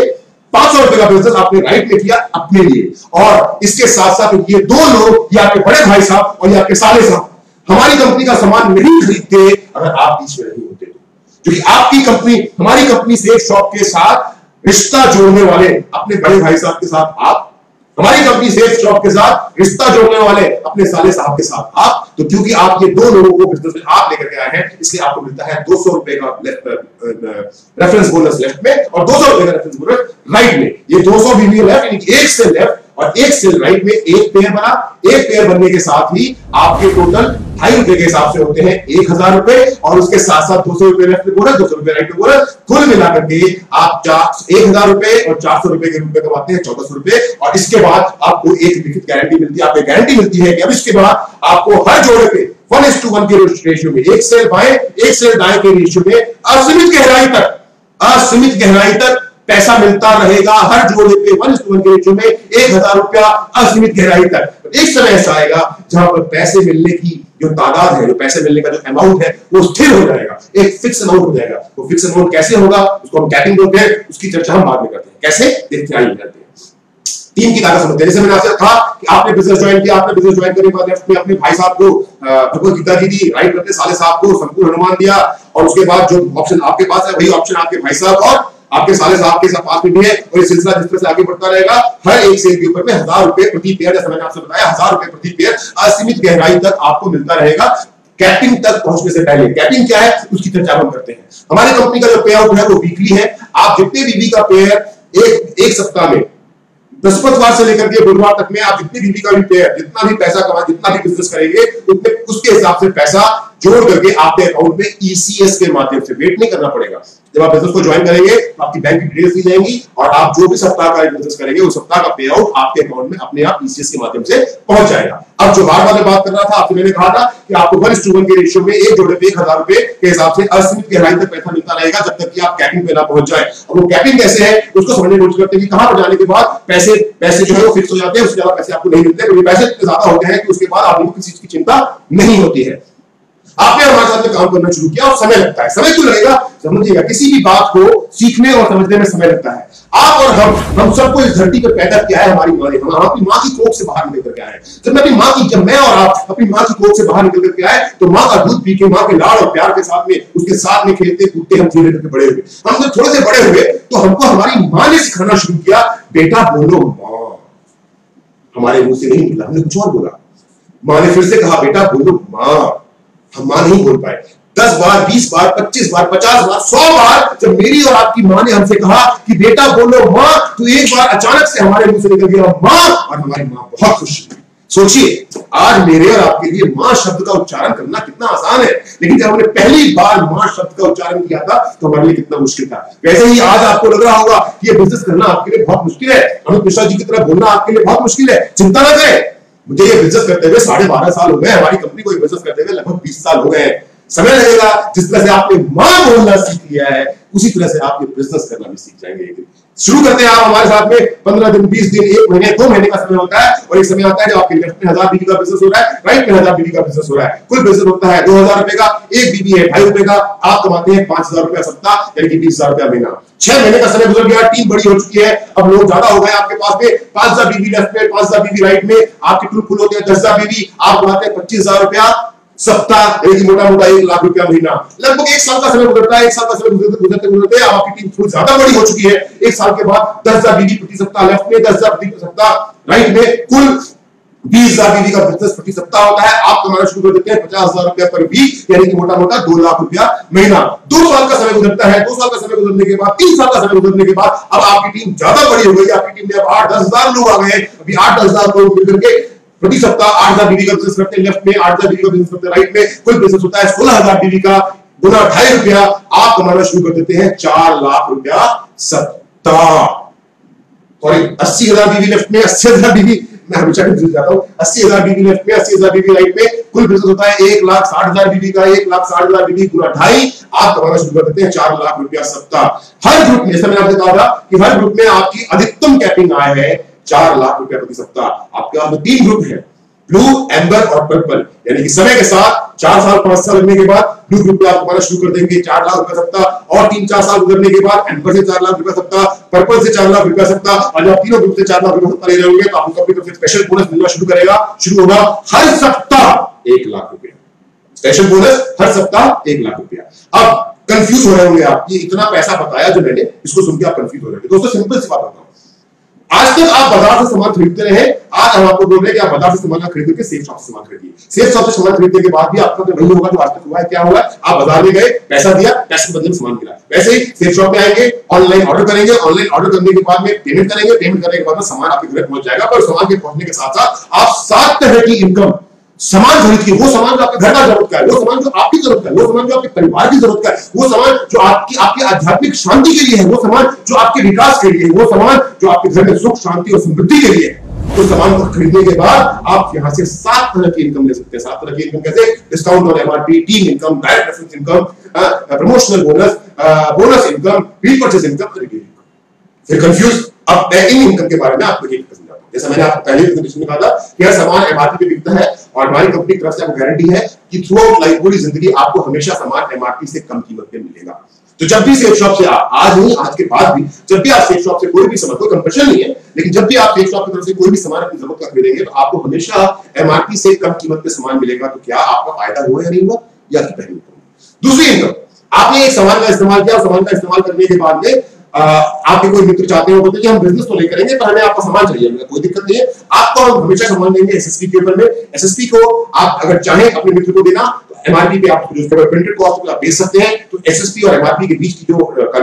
500 रुपए का बिजनेस आपने राइट में किया अपने लिए। और इसके साथ साथ ये दो लोग, ये आपके बड़े भाई साहब और ये आपके साले साहब, हमारी कंपनी का सामान नहीं खरीदते अगर आप बीच में नहीं होते तो, क्योंकि आपकी कंपनी, हमारी कंपनी सेफ शॉप के साथ रिश्ता जोड़ने वाले अपने बड़े भाई साहब के साथ आप, हमारी कंपनी सेफ शॉप के साथ रिश्ता जोड़ने वाले अपने साले साहब के साथ आप। तो क्योंकि आप ये दो लोगों को बिजनेस में आप लेकर के आए हैं, इसलिए आपको मिलता है 200 रुपए का रेफरेंस बोनस लेफ्ट में और 200 रुपए का रेफरेंस बोनस राइट में। ये 200 भी लेफ्ट यानी कि एक सेल लेफ्ट और एक सेल राइट में एक पेयर बना। एक पेयर बनने के साथ ही आपके टोटल 2.5 रुपए के हिसाब से होते हैं 1000 रुपए और उसके साथ साथ 200 रुपए लेफ्ट में बोनस, 200 रुपए राइट में बोनस, कुल मिलाकर के आप 1000 रुपए और 400 रुपए के रूप में कमाते हैं 1400 रुपए। और इसके बाद आपको एक लिखित गारंटी मिलती है, आपको गारंटी मिलती है कि अब इसके बाद आपको हर जोड़े पे 1:1 के रेशियो में, एक सेल बाएं एक सेल दाएं के रेशियो में असीमित गहराई तक पैसा मिलता रहेगा। हर जोड़े पे 1:1 के रेशियो में 1000 रुपया असीमित गहराई तक। एक समय ऐसा आएगा जहां पर पैसे मिलने की जो तादाद है, जो पैसे मिलने का जो अमाउंट है वो स्थिर हो जाएगा, एक फिक्स अमाउंट हो जाएगा। वो फिक्स अमाउंट कैसे होगा उसको हम कैपिंग बोलते हैं, उसकी चर्चा हम बाद में करते हैं। कैसे देखते आइए करते हैं। टीम की ताकत समझते हैं। जैसे मैंने आपसे कहा कि आपने बिजनेस ज्वाइन किया, आपने बिजनेस ज्वाइन करने के बाद लेफ्ट में अपने भाई साहब को भगवत गीता जी दी, राइट में अपने साले साहब को संपूर्ण हनुमान दिया और उसके बाद जो ऑप्शन आपके पास है वही ऑप्शन आपके भाई साहब और आपके साले साहब के पास में भी है। और ये सिलसिला जिस तरह से आगे बढ़ता रहेगा, हर एक सेल के ऊपर में 1000 रुपए प्रति पेयर, जैसा मैंने आपसे बताया 1000 रुपए प्रति पेयर असीमित गहराई तक आपको मिलता रहेगा। कैपिंग तक पहुंचने से पहले, कैपिंग क्या है उसकी चर्चा हम करते हैं। हमारी कंपनी का जो पे आउट है वो वीकली है। आप जितने बीबी का पेयर एक सप्ताह में, बृहस्पतिवार से लेकर के बुधवार तक में आप जितनी बीबी का भी पेयर, जितना भी पैसा कमा, जितना भी बिजनेस करेंगे उतने उसके हिसाब से पैसा जोड़ करके आपके अकाउंट में ईसीएस के माध्यम से वेट नहीं करना पड़ेगा। जब आप बिजनेस को ज्वाइन करेंगे तो आपकी बैंक की डिटेल्स दी जाएंगी और आप जो भी सप्ताह का बिजनेस करेंगे उस सप्ताह का पे आउट आपके अकाउंट में अपने आप ईसीएस के माध्यम से पहुंच जाएगा। अब जो बार बार बात कर रहा था, आपसे मैंने कहा था कि आपको 1:1 के रेशियो में एक जोड़े पे 1000 रुपए के हिसाब से असीमित गहराई तक पैसा मिलता रहेगा जब तक कि आप कैपिंग पे ना पहुंच जाए। और वो कैपिंग कैसे है उसको समझने की कोशिश करते हैं कि कहां पर जाने के बाद पैसे जो है वो फिक्स हो जाते हैं, उसके बाद पैसे आपको नहीं मिलते, क्योंकि पैसे इतने ज्यादा होते हैं कि उसके बाद आपको किसी चीज की चिंता नहीं होती है। आपने हमारे साथ में काम करना शुरू किया और समय लगता है। समय क्यों लगेगा? समझिएगा, किसी भी बात को सीखने और समझने में समय लगता है। आप और हम सबको इस धरती पर पैदा किया है हमारी माँ ने। हम अपनी माँ की कोख से बाहर निकल करके आए। जब मैं और आप अपनी माँ की कोख से बाहर निकल करके आए तो माँ का दूध पी के, माँ के लाड़ और प्यार के साथ में, उसके साथ में खेलते कूदते हम धीरे धीरे बड़े हुए। हम जब थोड़े से बड़े हुए तो हमको हमारी माँ ने सिखाना शुरू किया, बेटा बोलो माँ। हमारे मुंह से नहीं निकला, हमने कुछ और बोला। माँ ने फिर से कहा, बेटा बोलो माँ। हम मां नहीं बोल पाए। 10 बार, 20 बार, 25 बार, 50 बार, 100 बार जब मेरी और आपकी मां ने हमसे कहा कि बेटा बोलो मां, तो एक बार अचानक से हमारे मुंह से निकल गया मां, और हमारी मां बहुत खुश हुई। सोचिए, आज मेरे और आपके लिए मां शब्द का उच्चारण करना कितना आसान है, लेकिन जब हमने पहली बार मां शब्द का उच्चारण किया था तो हमारे लिए कितना मुश्किल था। वैसे ही आज आपको लग रहा होगा कि ये बिजनेस करना आपके लिए बहुत मुश्किल है, अमित मिश्रा जी की तरह बोलना आपके लिए बहुत मुश्किल है। चिंता न करें, मुझे ये बिजनेस करते हुए 12.5 साल हो गए, हमारी कंपनी को ये बिजनेस करते हुए लगभग 20 साल हो गए। समय लगेगा, जिस तरह से आपने मां बोलना सीख लिया है उसी तरह से आप ये बिजनेस करना भी सीख जाएंगे। शुरू करते हैं आप हमारे साथ में 15 दिन, 20 दिन, 1 महीने, 2 महीने का समय होता है, और एक समय आता है जब आपके लेफ्ट में 1000 बीबी का बिजनेस हो रहा है, राइट में 1000 बीबी का बिजनेस हो रहा है। कुल बिजनेस होता है 2000 रुपए का, एक बीबी है 2.5 रुपए का, आप कमाते हैं 5000 रुपया सप्ताह, यानी कि 20,000 रुपया महीना। 6 महीने का समय गुजर गया, टीम बड़ी हो चुकी है, अब लोग ज्यादा हो गए आपके पास में, 5000 बीबी लेफ्ट में, 5000 बीबी राइट में, आपके टूल फुल होते हैं 10,000 बीबी, आप कमाते हैं 25,000 रुपया सप्ताह, मोटा मोटा 1 लाख रुपया महीना। लगभग 1 साल का समय गुजरता है, 1 साल का समय गुजरते गुजरते आपकी टीम थोड़ी ज्यादा बड़ी हो चुकी है। 1 साल के बाद 10,000 बीबी प्रति सप्ताह लेफ्ट में, 10,000 प्रति सप्ताह राइट में, कुल 20,000 बीबी का बिजनेस प्रति सप्ताह होता है। आप कमाना शुरू कर देते हैं 50,000 रुपया पर वीक, यानी कि मोटा मोटा 2 लाख रुपया महीना। 2 साल का समय गुजरता है, 2 साल का समय गुजरने के बाद, 3 साल का समय गुजरने के बाद अब आपकी टीम ज्यादा बड़ी हो गई, आपकी टीम में अब 8-10 हजार लोग आ गए। अभी 8-10 हजार लोग मिलकर के प्रति सप्ताह 8,000 बीबी का बिजनेस करते हैं लेफ्ट में, 8,000 बीबी का बिजनेस करते हैं राइट में, कुल बिजनेस होता है 16,000 बीबी का, गुना 2.5 रुपया, आप कमाना शुरू कर देते हैं 4 लाख रुपया सप्ताह। सॉरी, 80,000 बीबी लेफ्ट में, 80,000 बीबी, मैं हमेशा कंफ्यूज जाता हूं, 80,000 बीबी लेफ्ट में, 80,000 बीबी राइट में, कुल बिजनेस होता है 1,60,000 बीबी का, 1,60,000 बीबी गुना 2.5, आप कमाना शुरू कर देते हैं 4 लाख रुपया सप्ताह। हर ग्रुप में, जैसा मैंने आपसे कहा था कि हर ग्रुप में आपकी अधिकतम कैपिंग आय है 4 लाख रुपया प्रति सप्ताह। आपके पास 3 ग्रुप है, ब्लू, एम्बर और पर्पल, यानी कि समय के साथ 4 साल 5 साल लगने के बाद ब्लू ग्रुप पे आप कमाना शुरू कर देंगे 4 लाख रुपया सप्ताह, और 3-4 साल गुजरने के बाद एम्बर से 4 लाख रुपया सप्ताह, पर्पल से 4 लाख रुपया सप्ताह, और जब तीनों ग्रुप से 4 लाख रुपया सप्ताह ले रहे होंगे तो आपको अपनी तरफ से स्पेशल बोनस मिलना शुरू होगा हर सप्ताह 1 लाख रुपया। स्पेशल बोनस हर सप्ताह 1 लाख रुपया। अब कंफ्यूज हो रहे होंगे आप, ये इतना पैसा बताया जो मैंने, इसको सुन के आप कंफ्यूज हो रहे हैं। दोस्तों सिंपल सी बात बताऊं, आज तक आप बाजार से सामान खरीदते रहे, आज हम आपको बोल रहे हैं कि आप बाजार से सामान खरीद करके सेफ शॉप से सामान खरीदिए। सेफ शॉप से सामान खरीदने के बाद भी आपका तो नहीं होगा जो आज तक हुआ है। क्या होगा, आप बाजार में गए, पैसा दिया, पैसे के बदले में सामान मिला। वैसे ही सेफ शॉप में आएंगे, ऑनलाइन ऑर्डर करेंगे, ऑनलाइन ऑर्डर करने के बाद में पेमेंट करेंगे, पेमेंट करने के बाद में सामान आपके घर पहुंच जाएगा। पर सामान के पहुंचने के साथ साथ आप 7 तरह की इनकम सामान खरीदिए। वो सामान जो आपके घर का जरूरत का है, वो सामान जो आपकी जरूरत का है, वो सामान जो आपके परिवार की जरूरत का है, वो सामान जो आपकी आध्यात्मिक शांति के लिए है, वो सामान जो आपके विकास के लिए है, वो सामान जो आपके घर में सुख शांति और समृद्धि के लिए है। तो सामान को खरीदने के बाद आप यहां से 7 तरह की इनकम ले सकते हैं। 7 तरह की इनकम कैसे? Discount on MRP, team income, direct reference income, promotional bonus, bonus income, repurchase income, review income. फिर कंफ्यूज, अब मैं इन इनकम के बारे में आपको एक समझाता हूं। जैसा मैंने आपको पहले प्रेजेंटेशन में कहा था कि यह सामान एमआरपी पे बिकता है, और हमारी कंपनी की तरफ से आपको गारंटी है कि थ्रू आउट लाइफ, पूरी जिंदगी आपको हमेशा सामान एमआरपी से कम कीमत पे मिलेगा। तो जब भी सेफ शॉप से आज नहीं, आज के बाद भी जब भी आप सेफ शॉप से कोई भी सामान, कोई कंपल्शन नहीं है, लेकिन जब भी आप सेफ शॉप की तरफ से कोई भी सामान अपनी जरूरत का खरीदेंगे तो आपको हमेशा एमआरपी से कम कीमत पे सामान मिलेगा। तो क्या आपका फायदा हुआ या नहीं हुआ, या पहली इनकम। दूसरी इनकम, आपने एक सामान का इस्तेमाल किया, सामान का इस्तेमाल करने के बाद में आपके कोई मित्र चाहते हो बोलते हैं कि हम बिजनेस तो नहीं करेंगे पर हमें आपका सामान चाहिए, कोई दिक्कत नहीं है, आपको हम हमेशा सामान देंगे एसएसपी के ऊपर में। एसएसपी को आप अगर चाहें अपने मित्र को देना तो एमआरपी पे आप जो प्रिंटेड कॉस्ट पे आप बेच सकते हैं। तो एसएसपी और एमआरपी के बीच की जो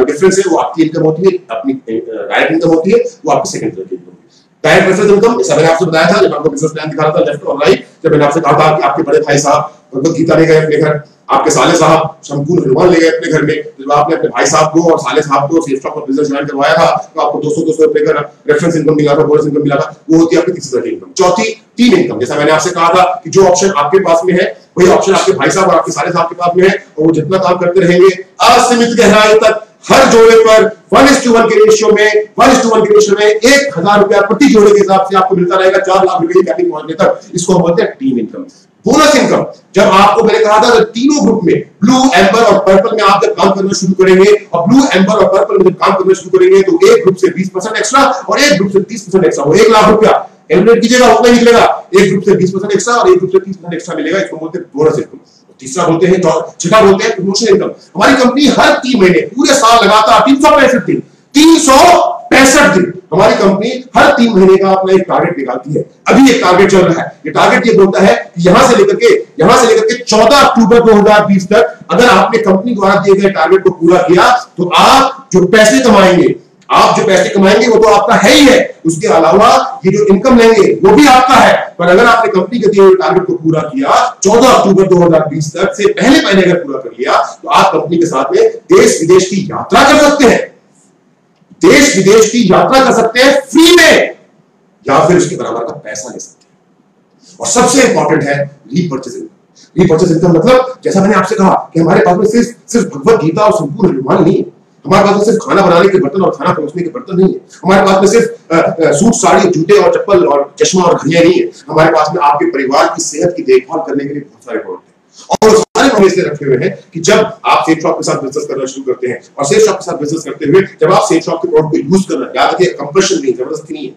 डिफरेंस है वो आपकी इनकम होती है, अपनी डायरेक्ट इनकम होती है, वो आपकी सेकंड तरह की इनकम है। डायरेक्ट रेफरेंस इनकम, जैसा मैंने आपसे बताया था जब आपको बिजनेस प्लान दिखा रहा था लेफ्ट और राइट, जब मैंने आपसे कहा था कि आपके बड़े भाई साहब भगवत गीता ले गए अपने घर, आपके साले साहब संपूर्ण हनुमान ले गए अपने घर में, जब आपने अपने भाई साहब को और साले साहब को सेफ शॉप का बिजनेस ज्वाइन करवाया था तो आपको 200 रुपए का रेफरेंस इनकम मिला था, बोनस इनकम मिला था, वो होती है आपकी तीसरी तरह की इनकम। चौथी टीम इनकम, जैसा मैंने आपसे कहा था कि जो ऑप्शन आपके पास में है वही ऑप्शन आपके भाई साहब और आपके साले साहब के पास में है, और वो जितना काम करते रहेंगे असीमित गहराई तक हर जोड़े पर 1:1 के रेशियो में 1,000 रुपया प्रति जोड़े के हिसाब से आपको मिलता रहेगा 4 लाख रुपए की कैपिंग पहुंचने तक। इसको हम बोलते हैं टीम इनकम। बोनस इनकम, जब आपको मैंने कहा था तीनों ग्रुप में ब्लू, एम्बर और पर्पल में आप जब काम करना शुरू करेंगे, और ब्लू, एम्बर और पर्पल में जब काम करना शुरू करेंगे तो एक ग्रुप से 20% एक्स्ट्रा और एक ग्रुप से 30% एक्स्ट्रा, वो 1 लाख रुपया कैलकुलेट कीजिएगा उतना ही निकलेगा। एक ग्रुप से 20% एक्स्ट्रा और एक ग्रुप से 30% एक्स्ट्रा मिलेगा, इसको बोलते हैं बोनस इनकम। तीसरा बोलते हैं, छठा बोलते हैं प्रमोशन इनकम। हमारी कंपनी हर 3 महीने पूरे साल लगातार 365 दिन हमारी कंपनी हर 3 महीने का अपना एक टारगेट निकालती है। अभी एक टारगेट चल रहा है, ये टारगेट ये बोलता है कि यहां से लेकर के 14 अक्टूबर 2020 तक अगर आपने कंपनी द्वारा दिए गए टारगेट को पूरा किया तो आप जो पैसे कमाएंगे, आप जो पैसे कमाएंगे वो तो आपका है ही है, उसके अलावा ये जो इनकम लेंगे वो भी आपका है। पर अगर आपने कंपनी के दिए हुए टारगेट को पूरा किया 14 अक्टूबर 2020 तक से पहले अगर पूरा कर लिया तो आप कंपनी के साथ में देश विदेश की यात्रा कर सकते हैं, देश विदेश की यात्रा कर सकते हैं फ्री में, या फिर उसके बराबर का पैसा ले सकते हैं। और सबसे इंपॉर्टेंट है रीपर्चेज इनकम। रीपर्चेज इनकम मतलब जैसा मैंने आपसे कहा कि हमारे पास में सिर्फ भगवत गीता और संपूर्ण हनुमान नहीं है, हमारे पास में सिर्फ खाना बनाने के बर्तन और खाना परोसने के बर्तन नहीं है, हमारे पास में सिर्फ सूट साड़ी जूते और चप्पल और चश्मा और घड़ियां नहीं है, हमारे पास में आपके परिवार की सेहत की देखभाल करने के लिए बहुत सारे प्रोडक्ट हैं। और सारे प्रोडक्ट इसलिए रखे हुए हैं कि जब आप सेफ शॉप के साथ बिजनेस करना शुरू करते हैं और सेफ शॉप के साथ बिजनेस करते हुए जब आप सेफ शॉप के प्रोडक्ट को यूज करना, याद रखिए कंपल्शन नहीं, जबरदस्ती नहीं है,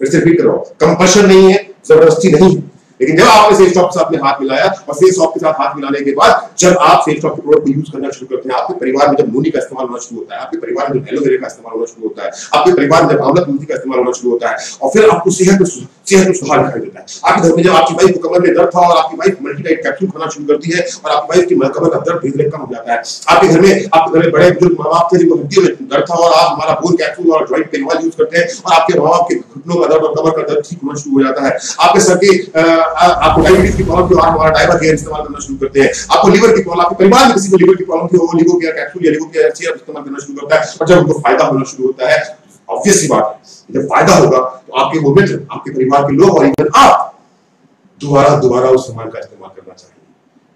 फिर से रिपीट करो, कंपल्शन नहीं है, जबरदस्ती नहीं है, लेकिन जब आपने सेफ शॉप के साथ में हाथ मिलाया और सेफ शॉप के साथ हाथ मिलाने के बाद जब आप सेफ शॉप के प्रोडक्ट को यूज करना शुरू करते हैं, आपके परिवार में जब नूनी का इस्तेमाल होना शुरू होता है, आपके परिवार में एलोवेरा का इस्तेमाल होना शुरू होता है, आपके परिवार में जब आंवला तुलसी का इस्तेमाल होना शुरू होता है और फिर आपको सेहत में सुधार दिखाई देता है। आपके घर में जब आपकी वाइफ को कमर में दर्द था और आपकी वाइफ मल्टीडाइट कैप्सूल खाना शुरू करती है और आपकी वाइफ की कमर का दर्द धीरे धीरे कम हो जाता है। आपके घर में बड़े बुजुर्ग माँ बाप थे जिनको हड्डी में दर्द था और आप हमारा बोन कैप्सूल और जॉइंट पेन ऑयल यूज करते हैं और आपके माँ बाप के घुटनों का दर्द और कमर का दर्द ठीक होना शुरू हो जाता है। आपके सर की आपको डायबिटीज की प्रॉब्लम थी, आप हमारा डायबा केयर इस्तेमाल करना शुरू करते हैं। आपको लीवर की प्रॉब्लम, आपके परिवार में किसी को लीवर की प्रॉब्लम थी, वो लीवर केयर कैप्सूल या लीवर केयर सीरप इस्तेमाल करना शुरू करता है और जब उनको फायदा होना शुरू होता है, ऑब्वियस सी बात है जब फायदा होगा तो आपके वो मित्र, आपके परिवार के लोग और इवन आप दोबारा उस सामान का इस्तेमाल करना चाहिए।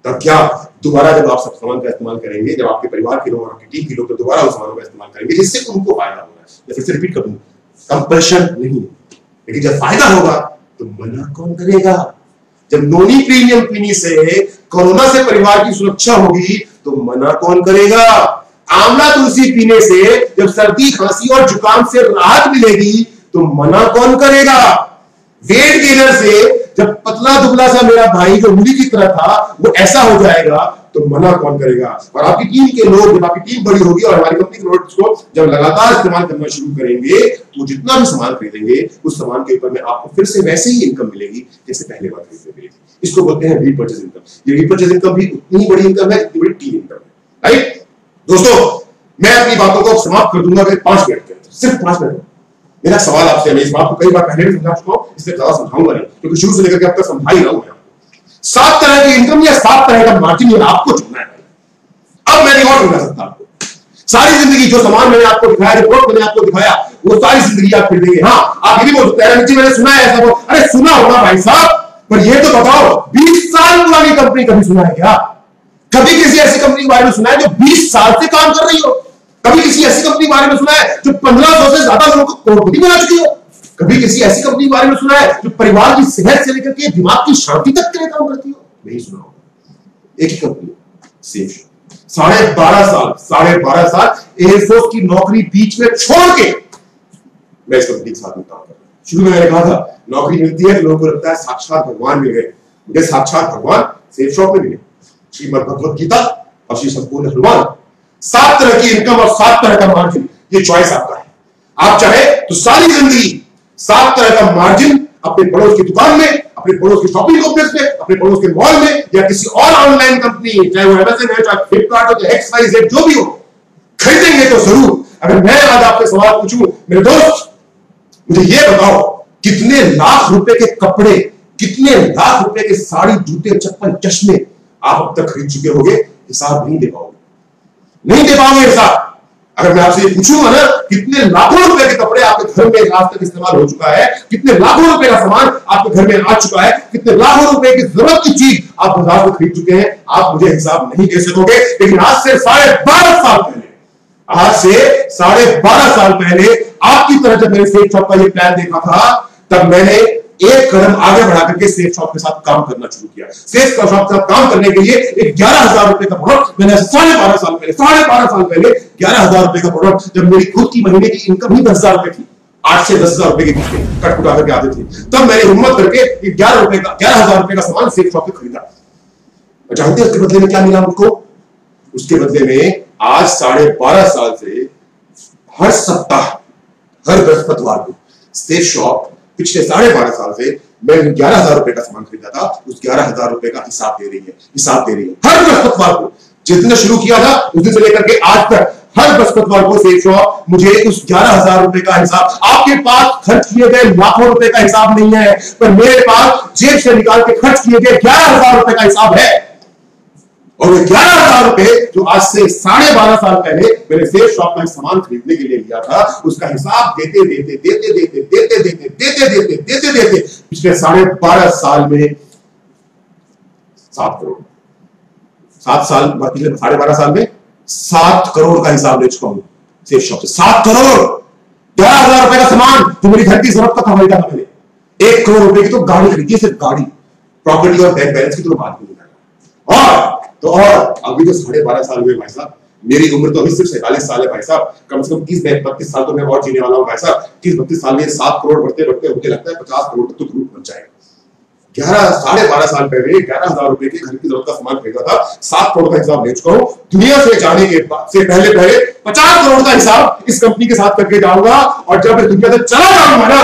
तब क्या दोबारा जब आप सब सामान का इस्तेमाल करेंगे, जब आपके परिवार के लोग और आपकी टीम के लोग तो दोबारा उस सामान का इस्तेमाल करेंगे जिससे उनको फायदा होगा। मैं फिर से रिपीट कर दूं, कंपल्शन नहीं, लेकिन जब फायदा होगा तो मना कौन करेगा? जब नोनी प्रीमियम पीने से कोरोना से परिवार की सुरक्षा होगी तो मना कौन करेगा? आंवला तुलसी पीने से जब सर्दी खांसी और जुकाम से राहत मिलेगी तो मना कौन करेगा? वेट गेनर से जब पतला दुबला सा मेरा भाई जो मुड़ी की तरह था वो ऐसा हो जाएगा तो मना कौन करेगा? और आपकी टीम के लोग, जब आपकी टीम बड़ी होगी और हमारी कंपनी के प्रोडक्ट्स को जब लगातार इस्तेमाल करना शुरू करेंगे तो जितना भी सामान खरीदेंगे उस सामान के ऊपर में आपको फिर से वैसे ही इनकम मिलेगी जैसे पहले बार खरीदने मिली थी। इसको बोलते हैं रीपर्चेज इनकम। ये रीपर्चेज इनकम भी उतनी बड़ी इनकम है जितनी बड़ी टीम इनकम है। राइट दोस्तों, मैं अपनी बातों को समाप्त कर दूंगा 5 मिनट के अंदर, सिर्फ 5 मिनट। मेरा सवाल आपसे, मैं इस बात को कई बार पहले भी समझा चुका हूं, इसलिए ज्यादा समझाऊंगा नहीं क्योंकि शुरू से लेकर के अब तक समझा ही रहा हूं। 7 तरह की इनकम या 7 तरह का मार्जिन आपको चुनना है। अब मैं नहीं और समझा सकता आपको। सारी जिंदगी जो सामान मैंने आपको दिखाया, जो प्रोडक्ट मैंने आपको दिखाया, वो सारी जिंदगी आप खरीदेंगे। हाँ, आप ये भी बोल सकते हैं नीचे मैंने सुना है ऐसा, वो अरे सुना होगा भाई साहब, पर ये तो बताओ 20 साल पुरानी कंपनी कभी सुना है क्या? कभी किसी ऐसी कंपनी के बारे में सुना है जो 20 साल से काम कर रही हो? कभी किसी ऐसी कंपनी के बारे में सुना है जो 1500 से ज्यादा लोगों को करोड़पति बना चुकी हो? कभी किसी ऐसी कंपनी के बारे में सुना है जो परिवार की सेहत से लेकर के दिमाग की शांति तक के लिए काम करती हो? नहीं सुना होगा। एक ही कंपनी, सेफ शॉप। 12.5 साल एयरफोर्स की नौकरी बीच में छोड़ के मैं इस कंपनी के साथ में काम कर रहा हूं। शुरू में मैंने कहा था नौकरी मिलती है तो लोगों को लगता है साक्षात भगवान मिल गए। मुझे साक्षात भगवान सेफ शॉप में मिले, श्रीमद् भगवत गीता और श्री संपूर्ण हनुमान। 7 तरह की इनकम और 7 तरह का मार्जिन, ये चॉइस आपका है। आप चाहे तो सारी जिंदगी 7 तरह का मार्जिन अपने पड़ोस की दुकान में, अपने पड़ोस के शॉपिंग कॉम्प्लेक्स में, अपने पड़ोस के मॉल में या किसी और ऑनलाइन कंपनी, चाहे वो अमेज़न है, चाहे फ्लिपकार्ट हो, चाहे XYZ जो भी हो, खरीदेंगे तो जरूर। अगर मैं आज आपसे सवाल पूछूं मेरे दोस्त, मुझे ये बताओ कितने लाख रुपए के कपड़े, कितने लाख रुपए के साड़ी, जूते, चप्पल, चश्मे आप अब तक खरीद चुके होंगे? हिसाब नहीं दे पाओगे, नहीं दे पाओगे हिसाब। अगर मैं आपसे ये पूछूंगा ना कितने लाखों रुपए के कपड़े आपके घर में आज तक इस्तेमाल हो चुका है, कितने लाखों रुपए का सामान आपके घर में आ चुका है, कितने लाखों रुपए की जरूरत की चीज आप बाजार में खरीद चुके हैं, आप मुझे हिसाब नहीं दे सकोगे। लेकिन आज से 12.5 साल पहले, आज से 12.5 साल पहले आपकी तरह जब मैंने सेफ शॉप का ये प्लान देखा था, तब मैंने एक कदम आगे बढ़ा करके सेफ शॉप के साथ काम करना शुरू किया। सेफ शॉप के साथ काम करने के लिए एक 11,000 रुपए का प्रोडक्ट मैंने 12.5 साल पहले 11,000 रुपए का प्रोडक्ट, जब मेरी खुद की महीने की इनकम ही 10,000 रुपए थी, 8 से 10,000 रुपए के बीच में कट कुटा करके आते थे, तब मैंने हिम्मत करके 11,000 रुपए का सामान सेफ शॉप से खरीदा। और जानते हैं उसके बदले में क्या मिला मुझको? उसके बदले में आज 12.5 साल से हर सप्ताह, हर बृहस्पतिवार को सेफ शॉप पिछले 12.5 साल से मैं 11,000 रुपए का सामान खरीदा था, उस 11,000 रुपए का हिसाब दे रही है हर बृहस्पतिवार को। जिस दिन शुरू किया था उस दिन से लेकर के आज तक हर बृहस्पतिवार को सेफ शॉप मुझे उस 11,000 रुपए का हिसाब, आपके पास खर्च किए गए लाखों रुपए का हिसाब नहीं है, पर मेरे पास जेब से निकाल के खर्च किए गए 11,000 रुपए का हिसाब है। और वो 11,000 रुपए जो आज से 12.5 साल पहले मैंने सेफ शॉप में सामान खरीदने के लिए लिया था, उसका हिसाब देते देते पिछले 12.5 साल में 7 करोड़, 7 साल, पिछले 12.5 साल में 7 करोड़ का हिसाब ले चुका हूं सेफ शॉप से। 7 करोड़, 11,000 रुपए का सामान जो मेरी घर की जरूरत का था खरीदा था मैंने। 1 करोड़ रुपए की तो गाड़ी खरीदी, सिर्फ गाड़ी, प्रॉपर्टी और बैंक बैलेंस की तो बात नहीं। और अभी तो 12.5 साल हुए भाई साहब, मेरी उम्र तो अभी सिर्फ 47 साल है भाई साहब, कम से कम 30-32 साल तो मैं और जीने वाला हूं भाई साहब। 30-32 साल में 7 करोड़ बढ़ते बढ़ते मुझे लगता है 50 करोड़ तक तो जरूर पहुंच जाएगा। 12.5 साल पहले 11,000 रुपए की घर की जरूरत का सामान खरीदा था, 7 करोड़ का हिसाब ले चुका हूं। दुनिया से जाने के बाद से पहले 50 करोड़ का हिसाब इस कंपनी के साथ करके जाऊंगा, और जब इस दुनिया से चला जाऊंगा ना,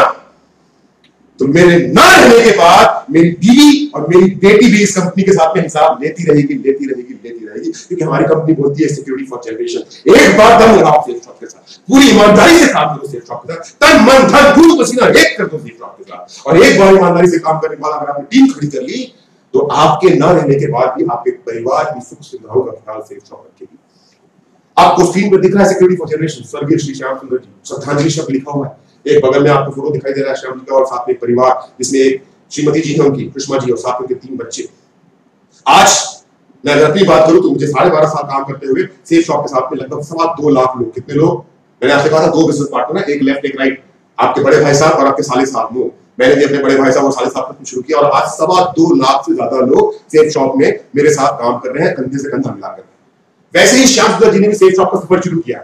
तो मेरे ना रहने के बाद मेरी बीवी और मेरी बेटी भी इस कंपनी के साथ में हिसाब लेती रहेगी, क्योंकि हमारी कंपनी बोलती है सिक्योरिटी फॉर जनरेशन। एक बार दम लगाओ सेफ शॉप के साथ, पूरी ईमानदारी से काम करो सेफ शॉप के साथ, तन मन धन खून पसीना एक कर दो सेफ शॉप के साथ। और एक बार ईमानदारी से काम करने वाला अगर आपने टीम खड़ी कर ली, तो आपके ना रहने के बाद भी आपके परिवार की सुख सुविधाओं का ख्याल सेफ शॉप रखेगी। आपको स्क्रीन पर दिख रहा है सिक्योरिटी फॉर जनरेशन, स्वर्गीय श्री श्याम सुंदर जी, श्रद्धांजलि शब्द लिखा हुआ है। एक बगल में आपको फोटो दिखाई दे रहा है श्याम जी का, और साथ में परिवार जिसमें एक श्रीमती जी है उनकी, कृष्णा जी, और साथ में 3 बच्चे। आज मैं अगर अपनी बात करूं तो मुझे 12.5 साल काम करते हुए सेफ शॉप के साथ में लगभग 2.25 लाख लोग, कितने लोग, मैंने आपसे कहा था 2 बिजनेस पार्टनर है, एक लेफ्ट एक राइट, आपके बड़े भाई साहब और आपके साले साहब लोग। मैंने भी अपने बड़े भाई साहब और साले साहब को शुरू किया, और आज 2.25 लाख से ज्यादा लोग सेफ शॉप में मेरे साथ काम कर रहे हैं, कंधे से कंधा मिलाकर। वैसे ही श्याम सुंदर जी ने भी सेफ शॉप का सफर शुरू किया,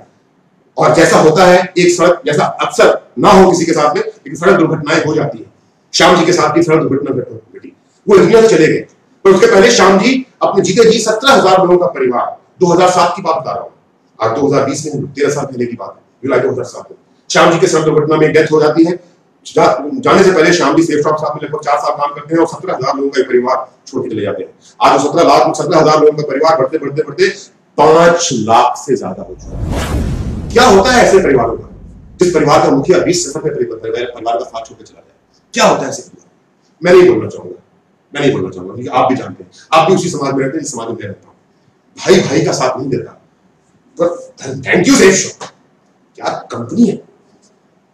और जैसा होता है एक सड़क, जैसा अक्सर ना हो किसी के साथ में, लेकिन सड़क दुर्घटनाएं हो जाती है। श्याम जी के साथ भी सड़क दुर्घटना घटी, वो दुनिया से चले गए, पर उसके पहले श्याम जी अपने जीते जी 17,000 लोगों का परिवार, 2007 की बात बता रहा हूं, आज 2020 में 13 साल पहले की बात है, जुलाई 2007 में श्याम जी के सड़क दुर्घटना में डेथ हो जाती है। जाने से पहले श्याम जी सेफ शॉप साथ में लगभग 4 साल काम करते हैं, और 17,000 लोगों का परिवार छोड़ के चले जाते हैं। आज 17,000 लोगों का परिवार बढ़ते बढ़ते बढ़ते 5 लाख से ज्यादा हो चुका है। क्या होता है ऐसे परिवारों का, जिस परिवार का मुखिया 20 सफर में परिवार का साथ छोड़कर चला जाए? क्या होता है ऐसे परिवार? मैं नहीं बोलना चाहूंगा, क्योंकि आप भी जानते हैं, आप भी उसी समाज में रहते हैं जिस समाज में मैं रहता हूं। भाई भाई का साथ नहीं देता, पर थैंक यू सेफ शॉप, क्या कंपनी है,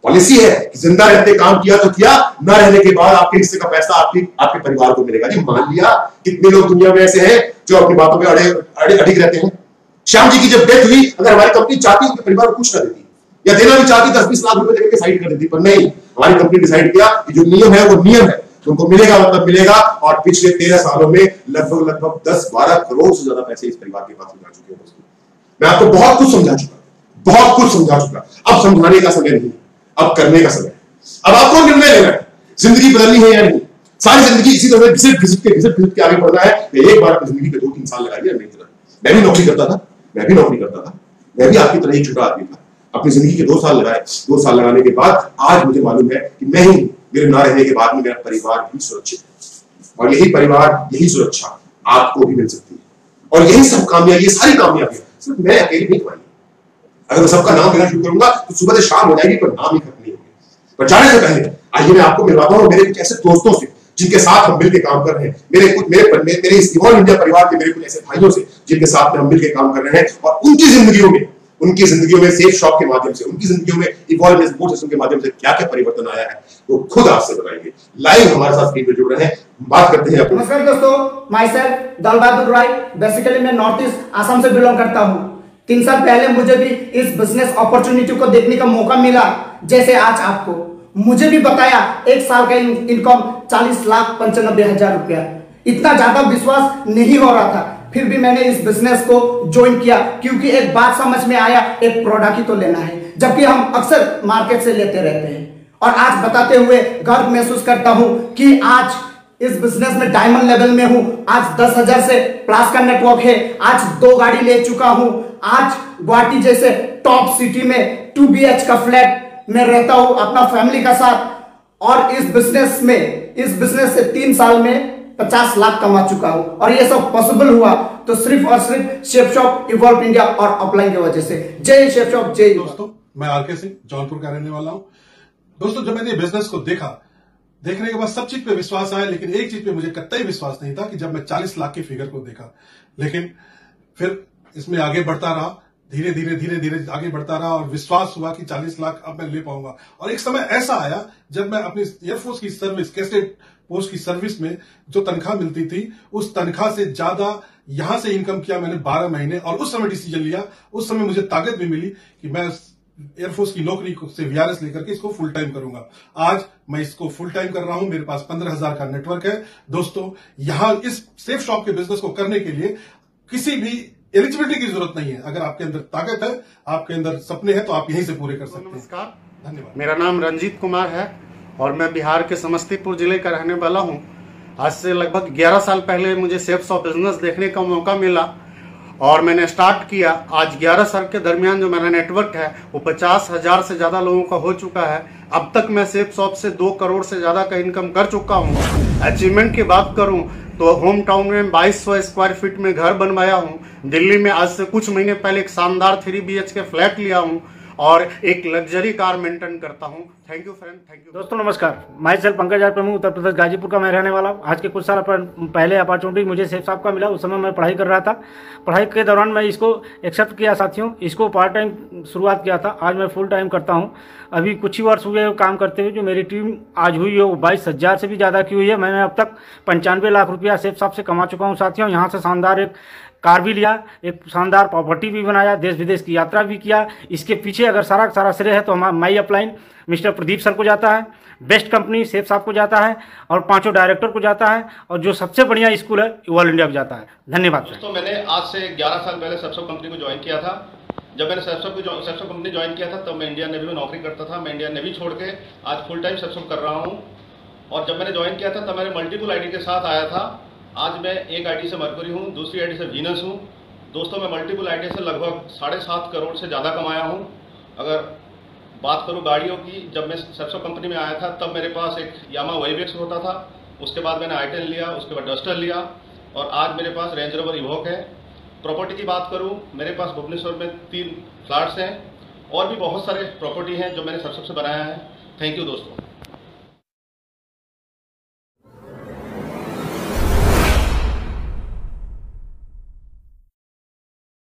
पॉलिसी है कि जिंदा रहते काम किया तो किया, ना रहने के बाद आपके हिस्से का पैसा आपके परिवार को मिलेगा। जी मान लिया, कितने लोग दुनिया में ऐसे हैं जो अपनी बातों पे अड़िग रहते हैं। श्याम जी की जब डेथ हुई, अगर हमारी कंपनी चाहती उनके परिवार को कुछ कर देती, या देना भी चाहती 10-20 लाख रुपए देकर साइड कर देती, पर नहीं, हमारी कंपनी डिसाइड किया कि जो नियम है वो नियम है, तुमको मिलेगा मतलब मिलेगा। और पिछले 13 सालों में लगभग 10-12 करोड़ से ज्यादा पैसे इस परिवार के पास जा चुके हैं। मैं आपको बहुत कुछ समझा चुका, अब समझाने का समय नहीं, अब करने का समय। अब आपको निर्णय लेना है, जिंदगी बदलनी है या नहीं। सारी जिंदगी इसी तरह घिसट के आगे बढ़ना है। एक बार अपनी जिंदगी पे 2-3 साल लगाइए, नहीं तो मैं भी नौकरी करता था, मैं भी आपकी तरह ही छोटा आदमी था, अपनी जिंदगी के 2 साल लगाए। 2 साल लगाने के बाद आज मुझे मालूम है कि मैं ही, मेरे ना रहने के बाद में मेरा परिवार भी सुरक्षित है, और यही परिवार, यही सुरक्षा आपको भी मिल सकती है। और यही सब कामयाबी, ये सारी कामयाबियां सिर्फ मैं अकेले नहीं कमाई। अगर मैं सबका नाम लेना शुरू करूंगा तो सुबह से शाम हो जाएगी, पर नाम ही खत्म नहीं होंगे। पर जाने से पहले आइए मैं आपको मिलवाता हूं मेरे कुछ ऐसे दोस्तों से जिनके साथ हम मिलकर काम कर रहे हैं, मेरे इस इवॉल्व इंडिया परिवार के मेरे कुछ ऐसे भाइयों से जिनके साथ में हम मिलकर काम कर रहे हैं, और उनकी जिंदगियों में सेफ शॉप के माध्यम से, उनकी जिंदगियों में इवॉल्व सपोर्ट सिस्टम के माध्यम से क्या क्या परिवर्तन आया है, वो खुद आपसे बताएंगे। लाइव हमारे साथ स्क्रीन पे जुड़ रहे हैं, बात करते हैं। नमस्कार दोस्तों, my self Dal Bahadur Rai. Basically मैं नॉर्थ ईस्ट आसाम से बिलोंग करता हूँ। 3 साल पहले मुझे भी इस बिजनेस अपॉर्चुनिटी को देखने का मौका मिला, जैसे आज आपको। मुझे भी बताया 1 साल का इनकम 40,95,000 रुपया। इतना ज्यादा विश्वास नहीं हो रहा था, फिर भी मैंने इस बिजनेस को ज्वाइन किया, क्योंकि एक बात समझ में आया, एक प्रोडक्ट ही तो लेना है, जबकि हम अक्सर मार्केट से लेते रहते हैं। और आज बताते हुए गर्व महसूस करता हूं कि आज इस बिजनेस में डायमंड लेवल में हूं। आज 10,000 से प्लस का नेटवर्क है। आज 2 गाड़ी ले चुका हूं। आज गुवाहाटी जैसे टॉप सिटी में 2 BH का फ्लैट में रहता हूं अपना फैमिली का साथ। और इस बिजनेस से 3 साल में 50 लाख कमा चुका हूं। और ये सब पॉसिबल हुआ तो सिर्फ और सिर्फ शेफ शॉप इवॉल्व इंडिया और अपलाइन की वजह से। जय शेफ शॉप, जय। दोस्तों, मैं आरके सिंह जौनपुर का रहने वाला हूं। दोस्तों, जब मैंने बिजनेस को देखने के बाद सब चीज पे विश्वास आया, लेकिन एक चीज पे मुझे कतई विश्वास नहीं था कि जब मैं 40 लाख के फिगर को देखा। लेकिन फिर इसमें आगे बढ़ता रहा, धीरे धीरे आगे बढ़ता रहा और विश्वास हुआ कि 40 लाख अब मैं ले पाऊंगा। और एक समय ऐसा आया जब मैं अपनी एयरफोर्स की सर्विस, कैडेट पोस्ट की सर्विस में जो तनख्वाह मिलती थी, उस तनख्वाह से ज्यादा यहां से इनकम किया मैंने 12 महीने। और उस समय डिसीजन लिया, उस समय मुझे ताकत भी मिली कि मैं एयरफोर्स की नौकरी से वीआरएस लेकर के इसको फुल टाइम करूंगा। आज मैं इसको फुल टाइम कर रहा हूं। मेरे पास 15,000 का नेटवर्क है। दोस्तों, यहां इस सेफ शॉप के बिजनेस को करने के लिए किसी भी एलिजिबिलिटी की जरूरत नहीं है। अगर आपके अंदर ताकत है, आपके अंदर सपने हैं, तो आप यहीं से पूरे कर सकते हैं। नमस्कार, धन्यवाद। मेरा नाम रंजीत कुमार है और मैं बिहार के समस्तीपुर जिले का रहने वाला हूं। आज से लगभग 11 साल पहले मुझे सेफ शॉप बिजनेस देखने का मौका मिला और मैंने स्टार्ट किया। आज 11 साल के दरमियान जो मेरा नेटवर्क है वो 50,000 से ज्यादा लोगों का हो चुका है। अब तक मैं सेफ शॉप से 2 करोड़ से ज्यादा का इनकम कर चुका हूँ। अचीवमेंट की बात करूँ तो होम टाउन में 2200 स्क्वायर फीट में घर बनवाया हूँ। दिल्ली में आज से कुछ महीने पहले एक शानदार 3 BHK फ्लैट लिया हूँ और एक लग्जरी कार मेंटेन करता हूँ। Thank you friend, thank you. दोस्तों नमस्कार, मैं सेल्फ पंकज आर प्रमुख, उत्तर प्रदेश गाजीपुर का मैं रहने वाला हूँ। आज के कुछ साल पहले अपॉर्चुनिटी मुझे सेफ शॉप का मिला। उस समय मैं पढ़ाई कर रहा था। पढ़ाई के दौरान मैं इसको एक्सेप्ट किया साथियों। इसको पार्ट टाइम शुरुआत किया था, आज मैं फुल टाइम करता हूँ। अभी कुछ ही वर्ष हुए काम करते हुए। जो मेरी टीम आज हुई है वो 22,000 से भी ज़्यादा की हुई है। मैंने अब तक 95 लाख रुपया सेफ शॉप से कमा चुका हूँ साथियों। यहाँ से शानदार एक कार भी लिया, एक शानदार प्रॉपर्टी भी बनाया, देश विदेश की यात्रा भी किया। इसके पीछे अगर सारा श्रेय है तो माई अपलाइन मिस्टर प्रदीप सर को जाता है, बेस्ट कंपनी सेफ शॉप को जाता है और 5 डायरेक्टर को जाता है, और जो सबसे बढ़िया स्कूल है इवॉल्व इंडिया को जाता है। धन्यवाद। दोस्तों, मैंने आज से 11 साल पहले सेफ शॉप कंपनी को ज्वाइन किया था। जब मैंने सेफ शॉप कंपनी ज्वाइन किया था तब मैं इंडियन नेवी में नौकरी करता था। मैं इंडियन नेवी छोड़ के आज फुल टाइम सेफ शॉप कर रहा हूँ। और जब मैंने ज्वाइन किया था तब मैंने मल्टीपल आईडी के साथ आया था। आज मैं एक आईडी से मरकरी हूँ, दूसरी आईडी से वीनस हूँ। दोस्तों, मैं मल्टीपल आईडी से लगभग 7.5 करोड़ से ज़्यादा कमाया हूँ। अगर बात करूँ गाड़ियों की, जब मैं सेफ शॉप कंपनी में आया था तब मेरे पास एक यामा वाईवेक्स होता था। उसके बाद मैंने i10 लिया, उसके बाद डस्टर लिया और आज मेरे पास रेंज रोवर इवोक है। प्रॉपर्टी की बात करूँ, मेरे पास भुवनेश्वर में 3 फ्लैट्स हैं और भी बहुत सारे प्रॉपर्टी हैं जो मैंने सेफ शॉप से बनाया है। थैंक यू दोस्तों।